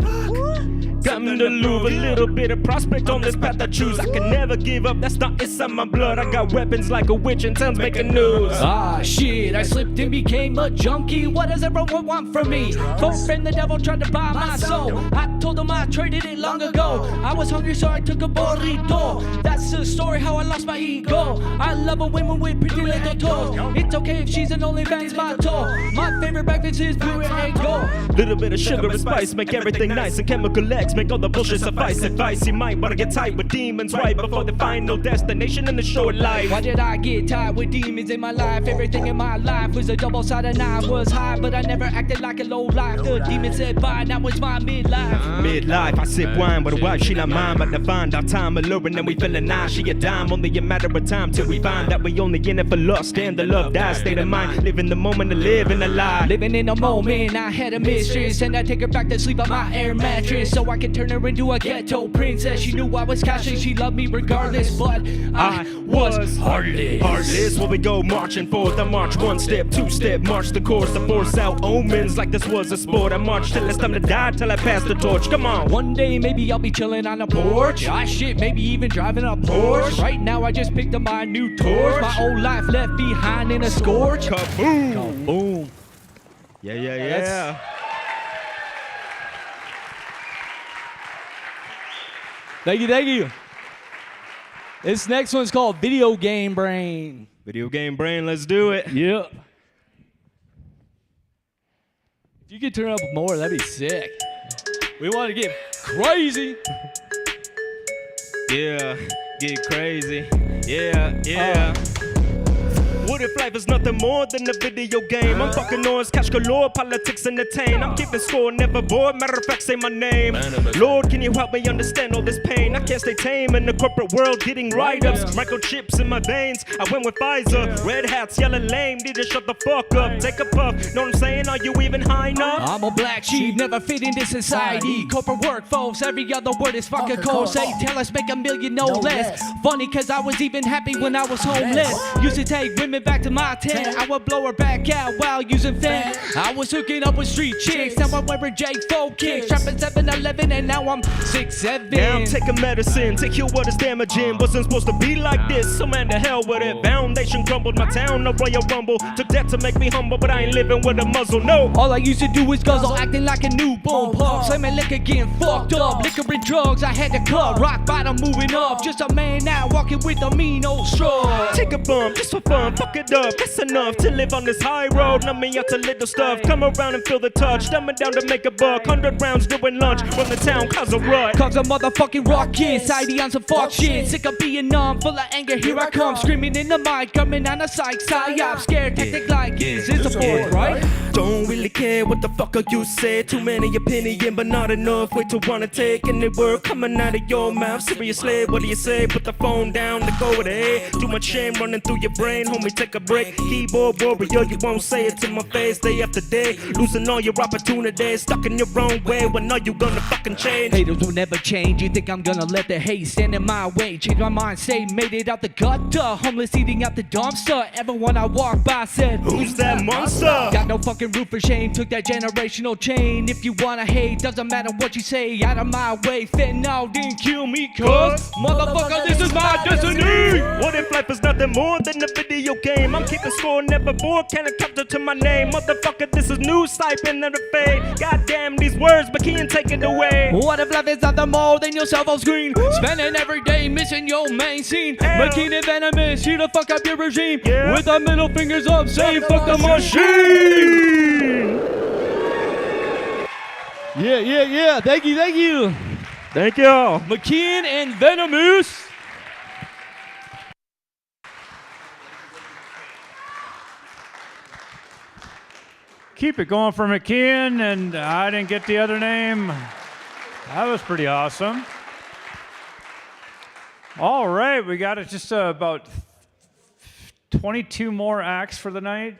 Time to lose a little bit of prospect on this path I choose. I can never give up, that's not inside my blood. I got weapons like a witch and town's making news. Ah shit, I slipped and became a junkie. What does everyone want from me? Folk and the devil tried to buy my soul. I told them I traded it long ago. I was hungry so I took a burrito. That's the story how I lost my ego. I love a women with pretty little toes. It's okay if she's an OnlyFans model. My favorite breakfast is blue and gold. Little bit of sugar and spice make everything nice, and chemical X make all the bullshit suffice. Advice you might wanna get tight with demons right before the final destination in the short life. Why did I get tied with demons in my life? Everything in my life was a double-sided knife. Was high, but I never acted like a low life. The demon said bye, now it's my midlife. Midlife, I sip wine with a wife, she not mine, but to find our time alluring and we feeling nice. She a dime, only a matter of time till we find that we only in it for lust and the love dies. State of mind, living the moment to live in a lie. Living in a moment, I had a mistress, and I take her back to sleep on my air mattress, so I could turn her into a ghetto princess. She knew I was cashing, she loved me regardless, but I was heartless. Heartless, where we go marching forth. I march 1 step, 2 step, march the course to force out omens like this was a sport. I march till it's time to die, till I pass the torch. Come on. One day maybe I'll be chilling on a porch. Ah shit, maybe even driving a Porsche. Right now I just picked up my new torch. My old life left behind in a scorch. Kaboom! Kaboom! Yeah. Thank you. This next one's called Video Game Brain. Video Game Brain, let's do it. Yeah. If you could turn up more, that'd be sick. We want to get crazy. Yeah, get crazy. Yeah. What if life is nothing more than a video game? I'm fucking noise, cash galore, politics entertain. I'm keeping score, never bored. Matter of fact, say my name. Lord, can you help me understand all this pain? I can't stay tame in the corporate world, getting write-ups. Microchips in my veins. I went with Pfizer. Red hats yelling lame. Need to shut the fuck up. Take a puff. Know what I'm saying? Are you even high enough? I'm a black sheep, never fit into society. Corporate work, folks, every other word is fucking cold. Say, tell us, make $1 million, no less. Funny, cause I was even happy when I was homeless. Used to take women back to my tent. I would blow her back out while using Fenn. I was hooking up with street chicks. Now I'm wearing J4 kicks. Trapping 7-Eleven and now I'm 6'7". Now I'm taking medicine to heal what is damaging. Wasn't supposed to be like this, so man, to hell with it. Foundation crumbled, my town, no Royal Rumble. Took that to make me humble, but I ain't living with a muzzle, no. All I used to do was guzzle, acting like a newborn pup. Slamming liquor, getting fucked up. Liquor and drugs, I had to cut. Rock bottom, moving up. Just a man now, walking with a mean old straw. Take a bump, just for fun, fuck it up. That's enough to live on this high road. Numb me out to little stuff. Come around and feel the touch. Dumbing down to make a buck. 100 rounds doing lunch. Run the town, cause a rut. Cause a motherfucking rock kid. Sidey on some fuck shit. Sick of being numb, full of anger. Here I come, screaming in the mic. Coming on a psych, psyop. Scared, tactic like is a fourth, right? Don't really care what the fuck you say. Too many opinion, but not enough. Way to wanna take any word coming out of your mouth. Seriously, what do you say? Put the phone down, let go of the head. Too much shame running through your brain, homie. Take a break. Keyboard warrior, you won't say it to my face day after day. Losing all your opportunities, stuck in your own way. When are you gonna fucking change? Haters will never change. You think I'm gonna let the hate stand in my way? Change my mind, say made it out the gutter. Homeless eating out the dumpster. Everyone I walk by said, who's that monster? Got no fucking root for shame. Took that generational chain. If you wanna hate, doesn't matter what you say. Out of my way, fentanyl didn't kill me, cuz motherfucker, this is my destiny. What if life is nothing more than a video game? I'm keeping score, never bored, can't account to my name. Motherfucker, this is new stipend and the fade. Goddamn these words, but can't take it away. What if life is nothing more than your cell phone screen? Spending every day missing your main scene. McKean and Venomous, here to fuck up your regime. With our middle fingers up, saying fuck the machine. Yeah. Thank you. Thank y'all. McKean and Venomous. Keep it going for McKean, and I didn't get the other name. That was pretty awesome. All right, we got just about 22 more acts for the night.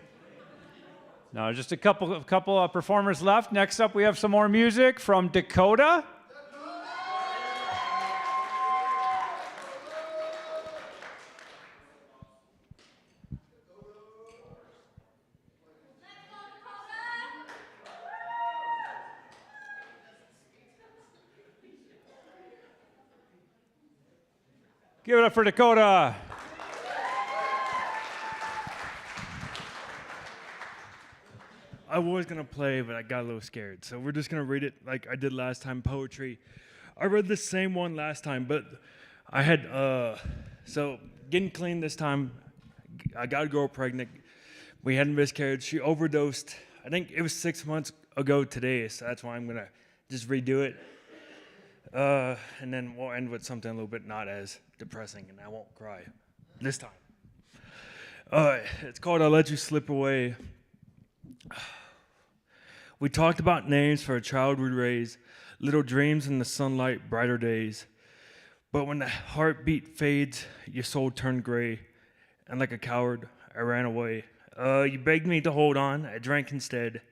No, just a couple of performers left. Next up, we have some more music from Dakota. Give it up for Dakota. I was going to play, but I got a little scared. So we're just going to read it like I did last time, poetry. I read the same one last time, but I had, so getting clean this time. I got a girl pregnant. We had a miscarriage. She overdosed. I think it was 6 months ago today, so that's why I'm going to just redo it. And then we'll end with something a little bit not as depressing, and I won't cry this time. It's called I'll Let You Slip Away. We talked about names for a child we raise, little dreams in the sunlight, brighter days. But when the heartbeat fades, your soul turned gray, and like a coward, I ran away. You begged me to hold on, I drank instead.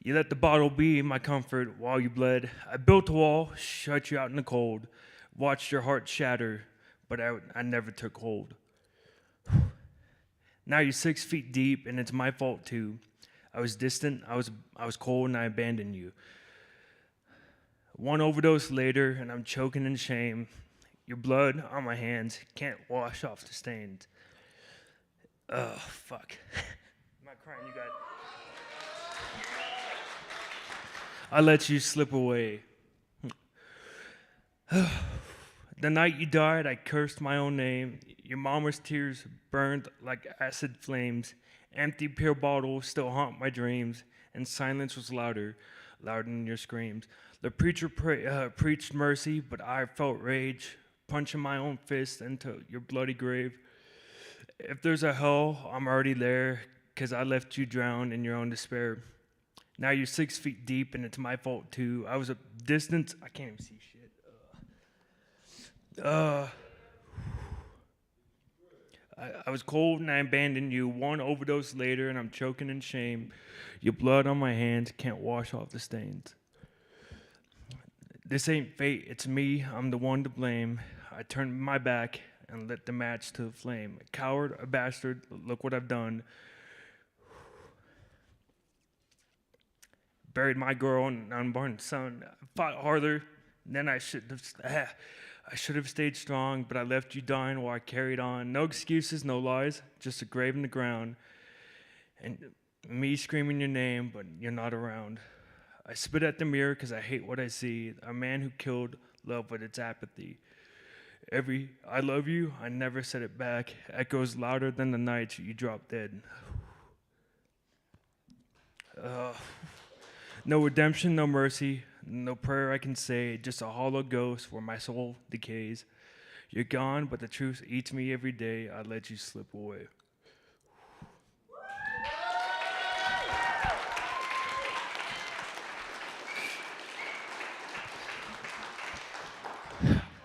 You let the bottle be my comfort while you bled. I built a wall, shut you out in the cold, watched your heart shatter, but I never took hold. Now you're 6 feet deep, and it's my fault too. I was distant, I was cold, and I abandoned you. One overdose later, and I'm choking in shame. Your blood on my hands can't wash off the stains. Oh, fuck. I'm not crying, you guys. I let you slip away. The night you died, I cursed my own name. Your mama's tears burned like acid flames. Empty pill bottles still haunt my dreams, and silence was louder than your screams. The preacher preached mercy, but I felt rage, punching my own fist into your bloody grave. If there's a hell, I'm already there, 'cause I left you drowned in your own despair. Now you're 6 feet deep, and it's my fault too. I was a distance, I can't even see shit. I was cold and I abandoned you. One overdose later and I'm choking in shame. Your blood on my hands can't wash off the stains. This ain't fate, it's me, I'm the one to blame. I turned my back and lit the match to the flame. A coward, a bastard, look what I've done. Buried my girl and an unborn son. I fought harder than I should have. I should have stayed strong, but I left you dying while I carried on. No excuses, no lies, just a grave in the ground. And me screaming your name, but you're not around. I spit at the mirror because I hate what I see. A man who killed love with its apathy. Every I love you, I never said it back. Echoes louder than the nights you drop dead. No redemption, no mercy. No prayer I can say, just a hollow ghost where my soul decays. You're gone, but the truth eats me every day. I let you slip away.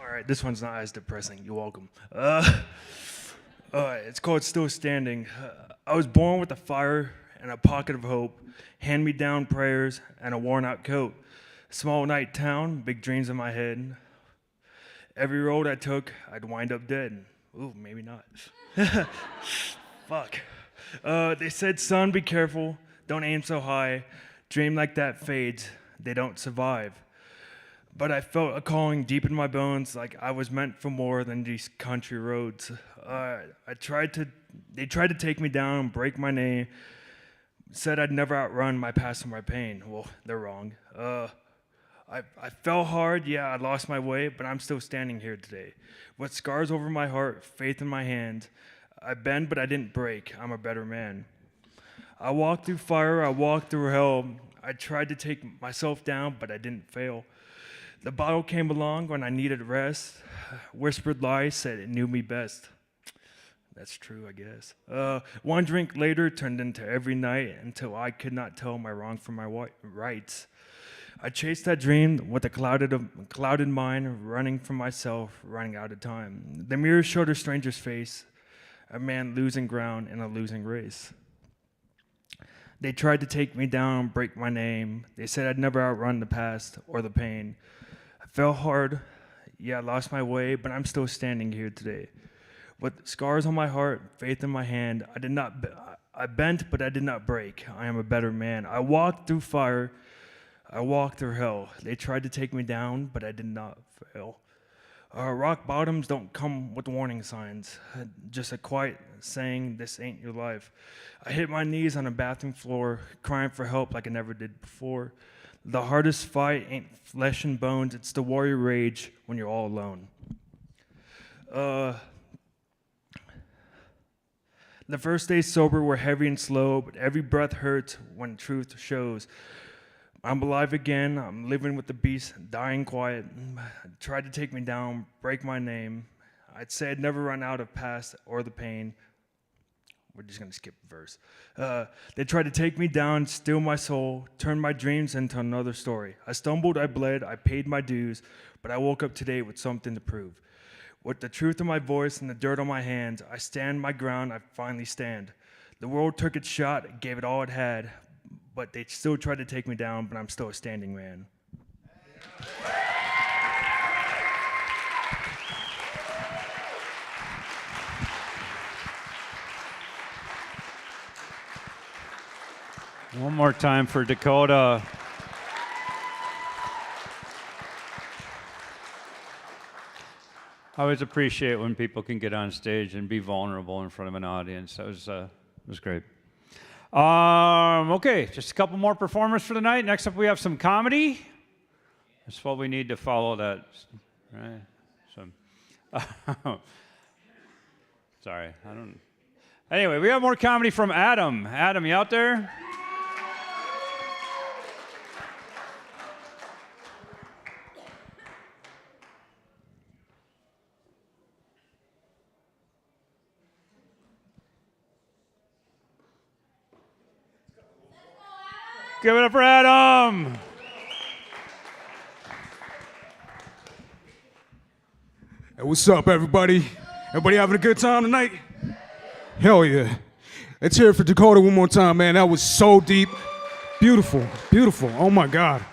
All right, this one's not as depressing. You're welcome. It's called Still Standing. I was born with a fire and a pocket of hope, hand-me-down prayers and a worn-out coat. Small night town, big dreams in my head. Every road I took, I'd wind up dead. Ooh, maybe not. Fuck. They said, son, be careful. Don't aim so high. Dream like that fades. They don't survive. But I felt a calling deep in my bones, like I was meant for more than these country roads. They tried to take me down and break my name. Said I'd never outrun my past or my pain. Well, they're wrong. I fell hard, yeah, I lost my way, but I'm still standing here today. With scars over my heart, faith in my hand. I bend, but I didn't break. I'm a better man. I walked through fire, I walked through hell. I tried to take myself down, but I didn't fail. The bottle came along when I needed rest. Whispered lies said it knew me best. That's true, I guess. One drink later turned into every night until I could not tell my wrong from my rights. I chased that dream with a clouded mind, running from myself, running out of time. The mirror showed a stranger's face, a man losing ground in a losing race. They tried to take me down, break my name. They said I'd never outrun the past or the pain. I fell hard, yeah, I lost my way, but I'm still standing here today. With scars on my heart, faith in my hand, I bent, but I did not break. I am a better man. I walked through fire, I walked through hell. They tried to take me down, but I did not fail. Rock bottoms don't come with warning signs, just a quiet saying, this ain't your life. I hit my knees on a bathroom floor, crying for help like I never did before. The hardest fight ain't flesh and bones, it's the warrior rage when you're all alone. The first days sober were heavy and slow, but every breath hurts when truth shows. I'm alive again, I'm living with the beast, dying quiet. Tried to take me down, break my name. I'd say I'd never run out of past or the pain. We're just gonna skip the verse. They tried to take me down, steal my soul, turn my dreams into another story. I stumbled, I bled, I paid my dues, but I woke up today with something to prove. With the truth in my voice and the dirt on my hands, I stand my ground, I finally stand. The world took its shot, gave it all it had, but they still tried to take me down, but I'm still a standing man. One more time for Dakota. I always appreciate when people can get on stage and be vulnerable in front of an audience. That was great. Okay, just a couple more performers for tonight. Next up, we have some comedy. That's what we need to follow that, right? So. Sorry, I don't. Anyway, we have more comedy from Adam. Adam, you out there? Give it up for Adam. Hey, what's up, everybody? Everybody having a good time tonight? Hell yeah. Let's hear it for Dakota one more time, man. That was so deep. Beautiful, beautiful. Oh my God.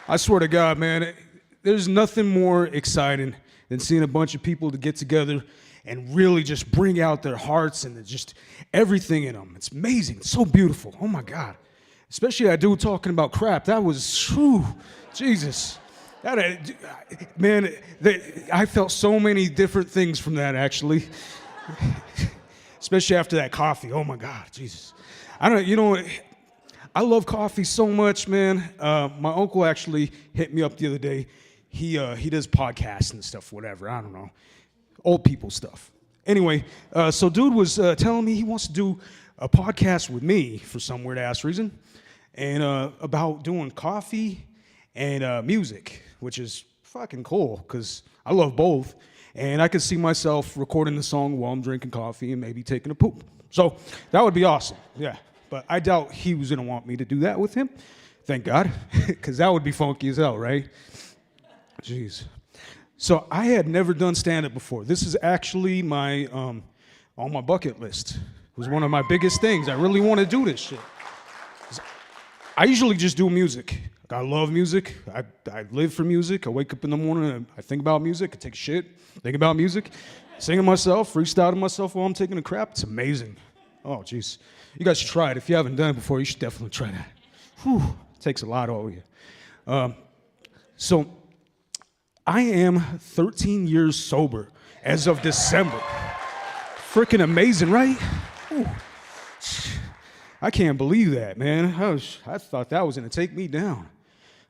I swear to God, man, there's nothing more exciting than seeing a bunch of people to get together and really just bring out their hearts and just everything in them. It's amazing. It's so beautiful. Oh my God. Especially that dude talking about crap. That was, whew, Jesus. Man, I felt so many different things from that, actually. Especially after that coffee. Oh my God, Jesus. I love coffee so much, man. My uncle actually hit me up the other day. He does podcasts and stuff, whatever. I don't know. Old people stuff. Anyway, so dude was telling me he wants to do a podcast with me for some weird-ass reason. And about doing coffee and music, which is fucking cool because I love both. And I could see myself recording the song while I'm drinking coffee and maybe taking a poop. So that would be awesome, yeah. But I doubt he was gonna want me to do that with him. Thank God, because that would be funky as hell, right? Jeez. So I had never done stand-up before. This is actually my on my bucket list. It was one of my biggest things. I really want to do this shit. I usually just do music. I love music. I live for music. I wake up in the morning and I think about music. I take a shit, think about music, singing myself, freestyling myself while I'm taking a crap. It's amazing. Oh, jeez. You guys should try it. If you haven't done it before, you should definitely try that. Whew. It takes a lot of you. So I am 13 years sober as of December. Freaking amazing, right? Whew. I can't believe that, man. I thought that was gonna take me down.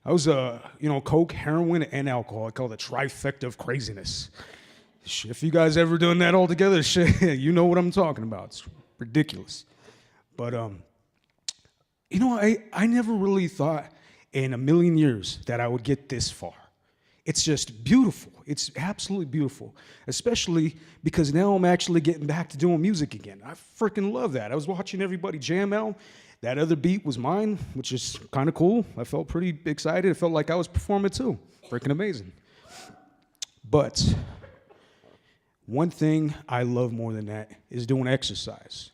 I was, coke, heroin, and alcohol. I call it the trifecta of craziness. If you guys ever done that all together, shit, you know what I'm talking about. It's ridiculous. But, I never really thought in a million years that I would get this far. It's just beautiful. It's absolutely beautiful, especially because now I'm actually getting back to doing music again. I freaking love that. I was watching everybody jam out. That other beat was mine, which is kind of cool. I felt pretty excited. It felt like I was performing too. Freaking amazing. But one thing I love more than that is doing exercise.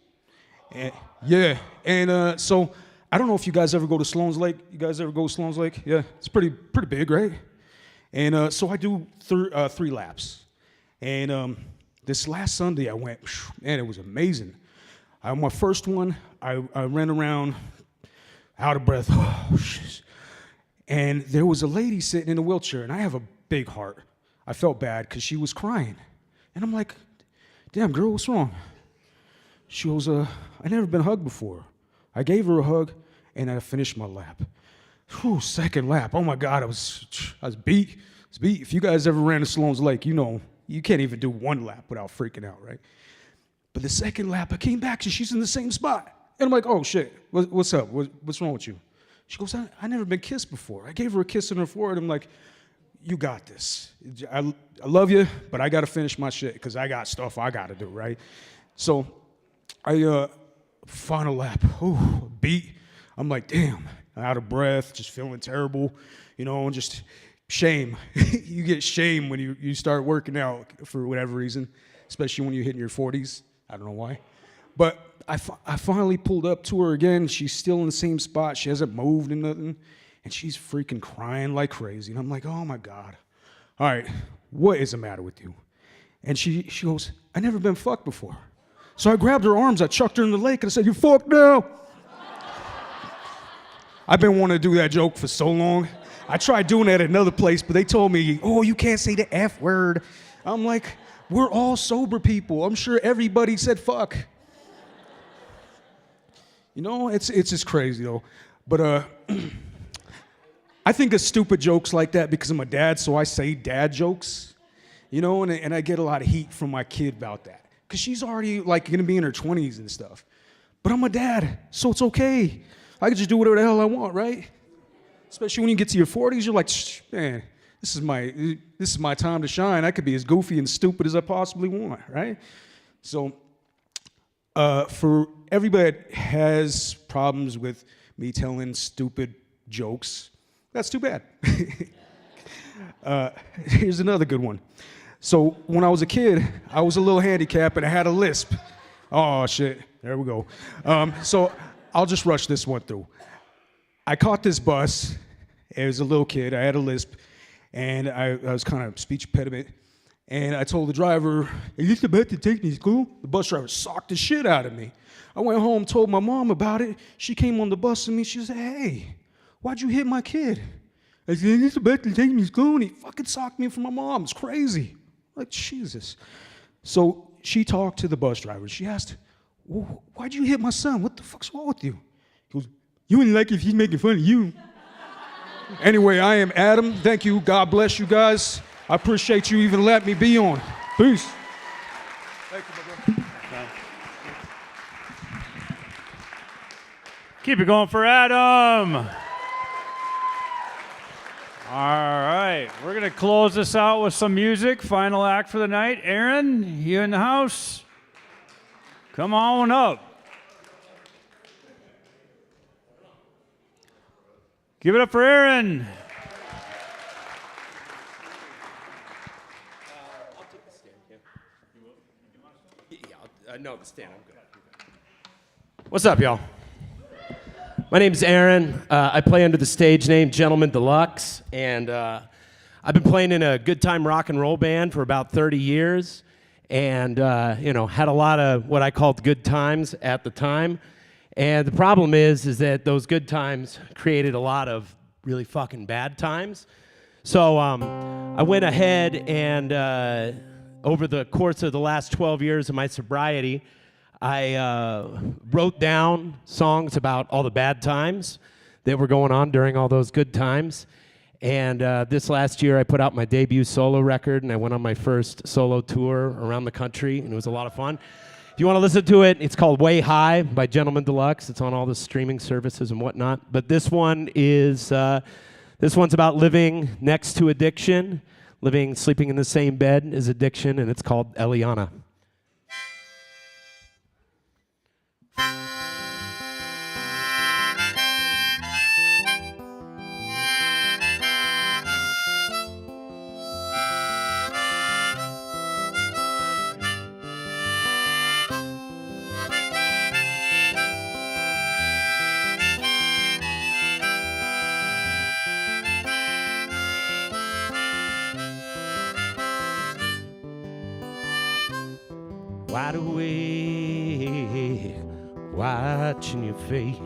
And, yeah, and so I don't know if you guys ever go to Sloan's Lake. You guys ever go to Sloan's Lake? Yeah, it's pretty big, right? And so I do 3 laps. And this last Sunday I went, man, it was amazing. On my first one, I ran around out of breath. And there was a lady sitting in a wheelchair, and I have a big heart. I felt bad because she was crying. And I'm like, damn, girl, what's wrong? She goes, I never been hugged before. I gave her a hug, and I finished my lap. Whew, second lap. Oh my God, I was beat. If you guys ever ran to Sloan's Lake, you know you can't even do 1 lap without freaking out, right? But the second lap, I came back and she's in the same spot. And I'm like, oh shit, what's up? What's wrong with you? She goes, I never been kissed before. I gave her a kiss on her forehead. I'm like, you got this. I love you, but I got to finish my shit because I got stuff I got to do, right? So I final lap, beat. I'm like, damn, out of breath, just feeling terrible, and just shame. You get shame when you start working out for whatever reason, especially when you're hitting your 40s. I don't know why. But I finally pulled up to her again. She's still in the same spot. She hasn't moved and nothing. And she's freaking crying like crazy. And I'm like, oh my God. All right, what is the matter with you? And she goes, I never been fucked before. So I grabbed her arms, I chucked her in the lake, and I said, you fucked now. I've been wanting to do that joke for so long. I tried doing that at another place, but they told me, oh, you can't say the F word. I'm like, we're all sober people. I'm sure everybody said fuck. It's just crazy though. But I think of stupid jokes like that because I'm a dad, so I say dad jokes. you know, and I get a lot of heat from my kid about that. Because she's already like gonna be in her 20s and stuff. But I'm a dad, so it's okay. I can just do whatever the hell I want, right? Especially when you get to your 40s, you're like, man, this is my time to shine. I could be as goofy and stupid as I possibly want, right? So for everybody that has problems with me telling stupid jokes, that's too bad. Here's another good one. So when I was a kid, I was a little handicapped and I had a lisp. Oh, shit. There we go. So I'll just rush this one through. I caught this bus. It was a little kid. I had a lisp. And I was kind of speech impediment. And I told the driver, "Is this about to take me to school?" The bus driver socked the shit out of me. I went home, told my mom about it. She came on the bus with me. She said, "Hey, why'd you hit my kid?" I said, "Is this about to take me to school?" And he fucking socked me from my mom. It's crazy. Like, Jesus. So she talked to the bus driver. She asked, "Why'd you hit my son? What the fuck's wrong with you?" He goes, "You wouldn't like if he's making fun of you." Anyway, I am Adam. Thank you. God bless you guys. I appreciate you even letting me be on. Peace. Thank you, my brother. Keep it going for Adam. All right, we're going to close this out with some music. Final act for the night. Aaron, you in the house? Come on up. Give it up for Aaron. I'll take the stand, yeah. No, the stand, I'm good. What's up, y'all? My name's Aaron. I play under the stage name Gentleman Deluxe, and I've been playing in a good time rock and roll band for about 30 years, and had a lot of what I called good times at the time. And the problem is that those good times created a lot of really fucking bad times. So I went ahead and over the course of the last 12 years of my sobriety, I wrote down songs about all the bad times that were going on during all those good times. And this last year, I put out my debut solo record, and I went on my first solo tour around the country, and it was a lot of fun. If you want to listen to it, it's called Way High by Gentleman Deluxe. It's on all the streaming services and whatnot. But this one is, this one's about living next to addiction, sleeping in the same bed as addiction, and it's called Eliana. Wide awake, watching you fade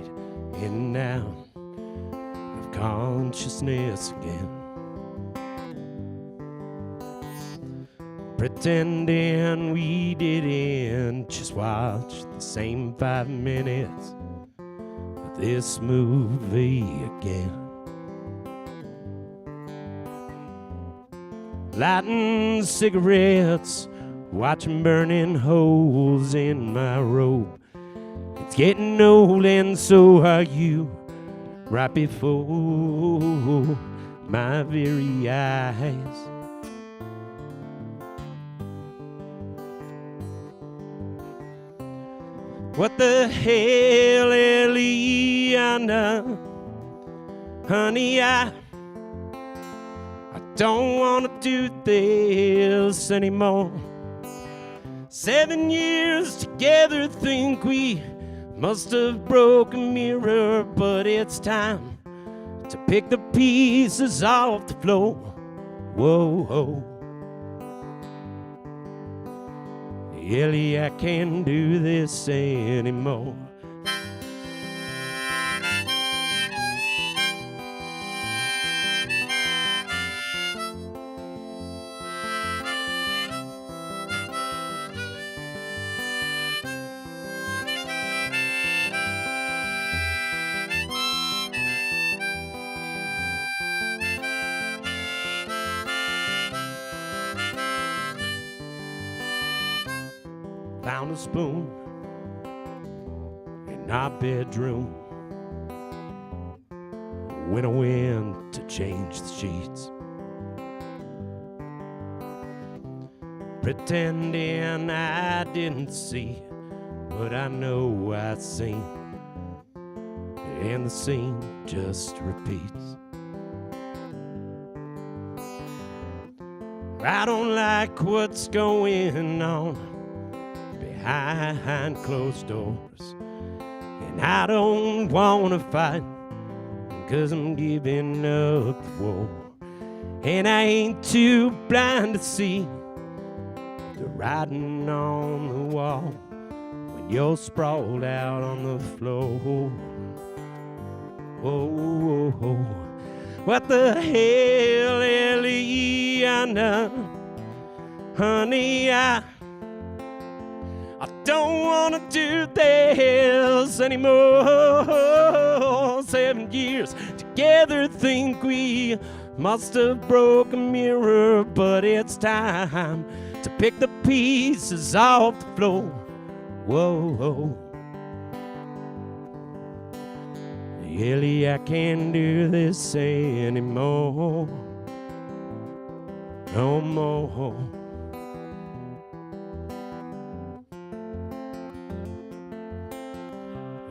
in and out of consciousness again. Pretending we didn't just watch the same 5 minutes of this movie again. Lighting cigarettes, watching burning holes in my robe. It's getting old and so are you, right before my very eyes. What the hell, Eliana? Honey, I don't want to do this anymore. 7 years together, think we must have broke a mirror, but it's time to pick the pieces off the floor. Whoa, whoa. Ellie, I can't do this anymore. found a spoon in our bedroom. When I went to change the sheets, pretending I didn't see what I know I seen, and the scene just repeats. I don't like what's going on behind closed doors, and I don't wanna fight, 'cause I'm giving up the war. And I ain't too blind to see the writing on the wall when you're sprawled out on the floor. Oh, what the hell, Eliana? Honey, I don't wanna do this anymore. 7 years together, think we must have broke a mirror, but it's time to pick the pieces off the floor. Whoa, Ellie, I can't do this anymore. No more.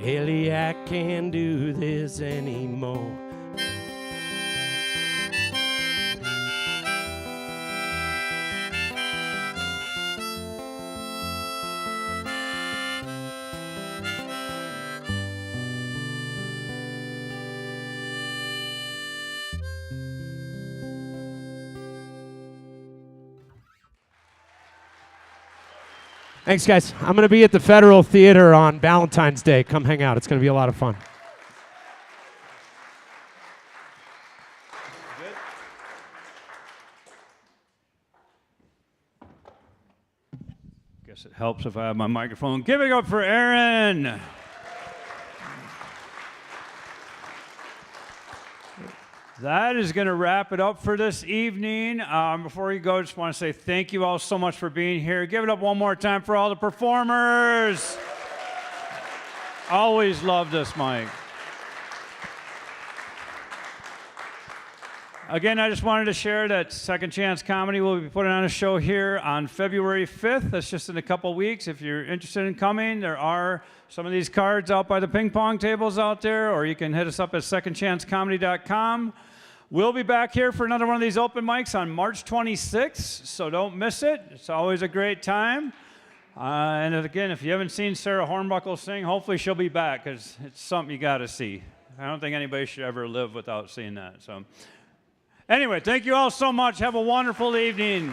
Ellie, I can't do this anymore. Thanks, guys. I'm going to be at the Federal Theater on Valentine's Day. Come hang out. It's going to be a lot of fun. Guess it helps if I have my microphone. Give it up for Aaron. That is going to wrap it up for this evening. Before you go, I just want to say thank you all so much for being here. Give it up one more time for all the performers. Always loved this, Mike. Again, I just wanted to share that Second Chance Comedy will be putting on a show here on February 5th. That's just in a couple weeks. If you're interested in coming, there are some of these cards out by the ping pong tables out there, or you can hit us up at secondchancecomedy.com. We'll be back here for another one of these open mics on March 26th, so don't miss it. It's always a great time. And again, if you haven't seen Sarah Hornbuckle sing, hopefully she'll be back, because it's something you got to see. I don't think anybody should ever live without seeing that. So, anyway, thank you all so much. Have a wonderful evening.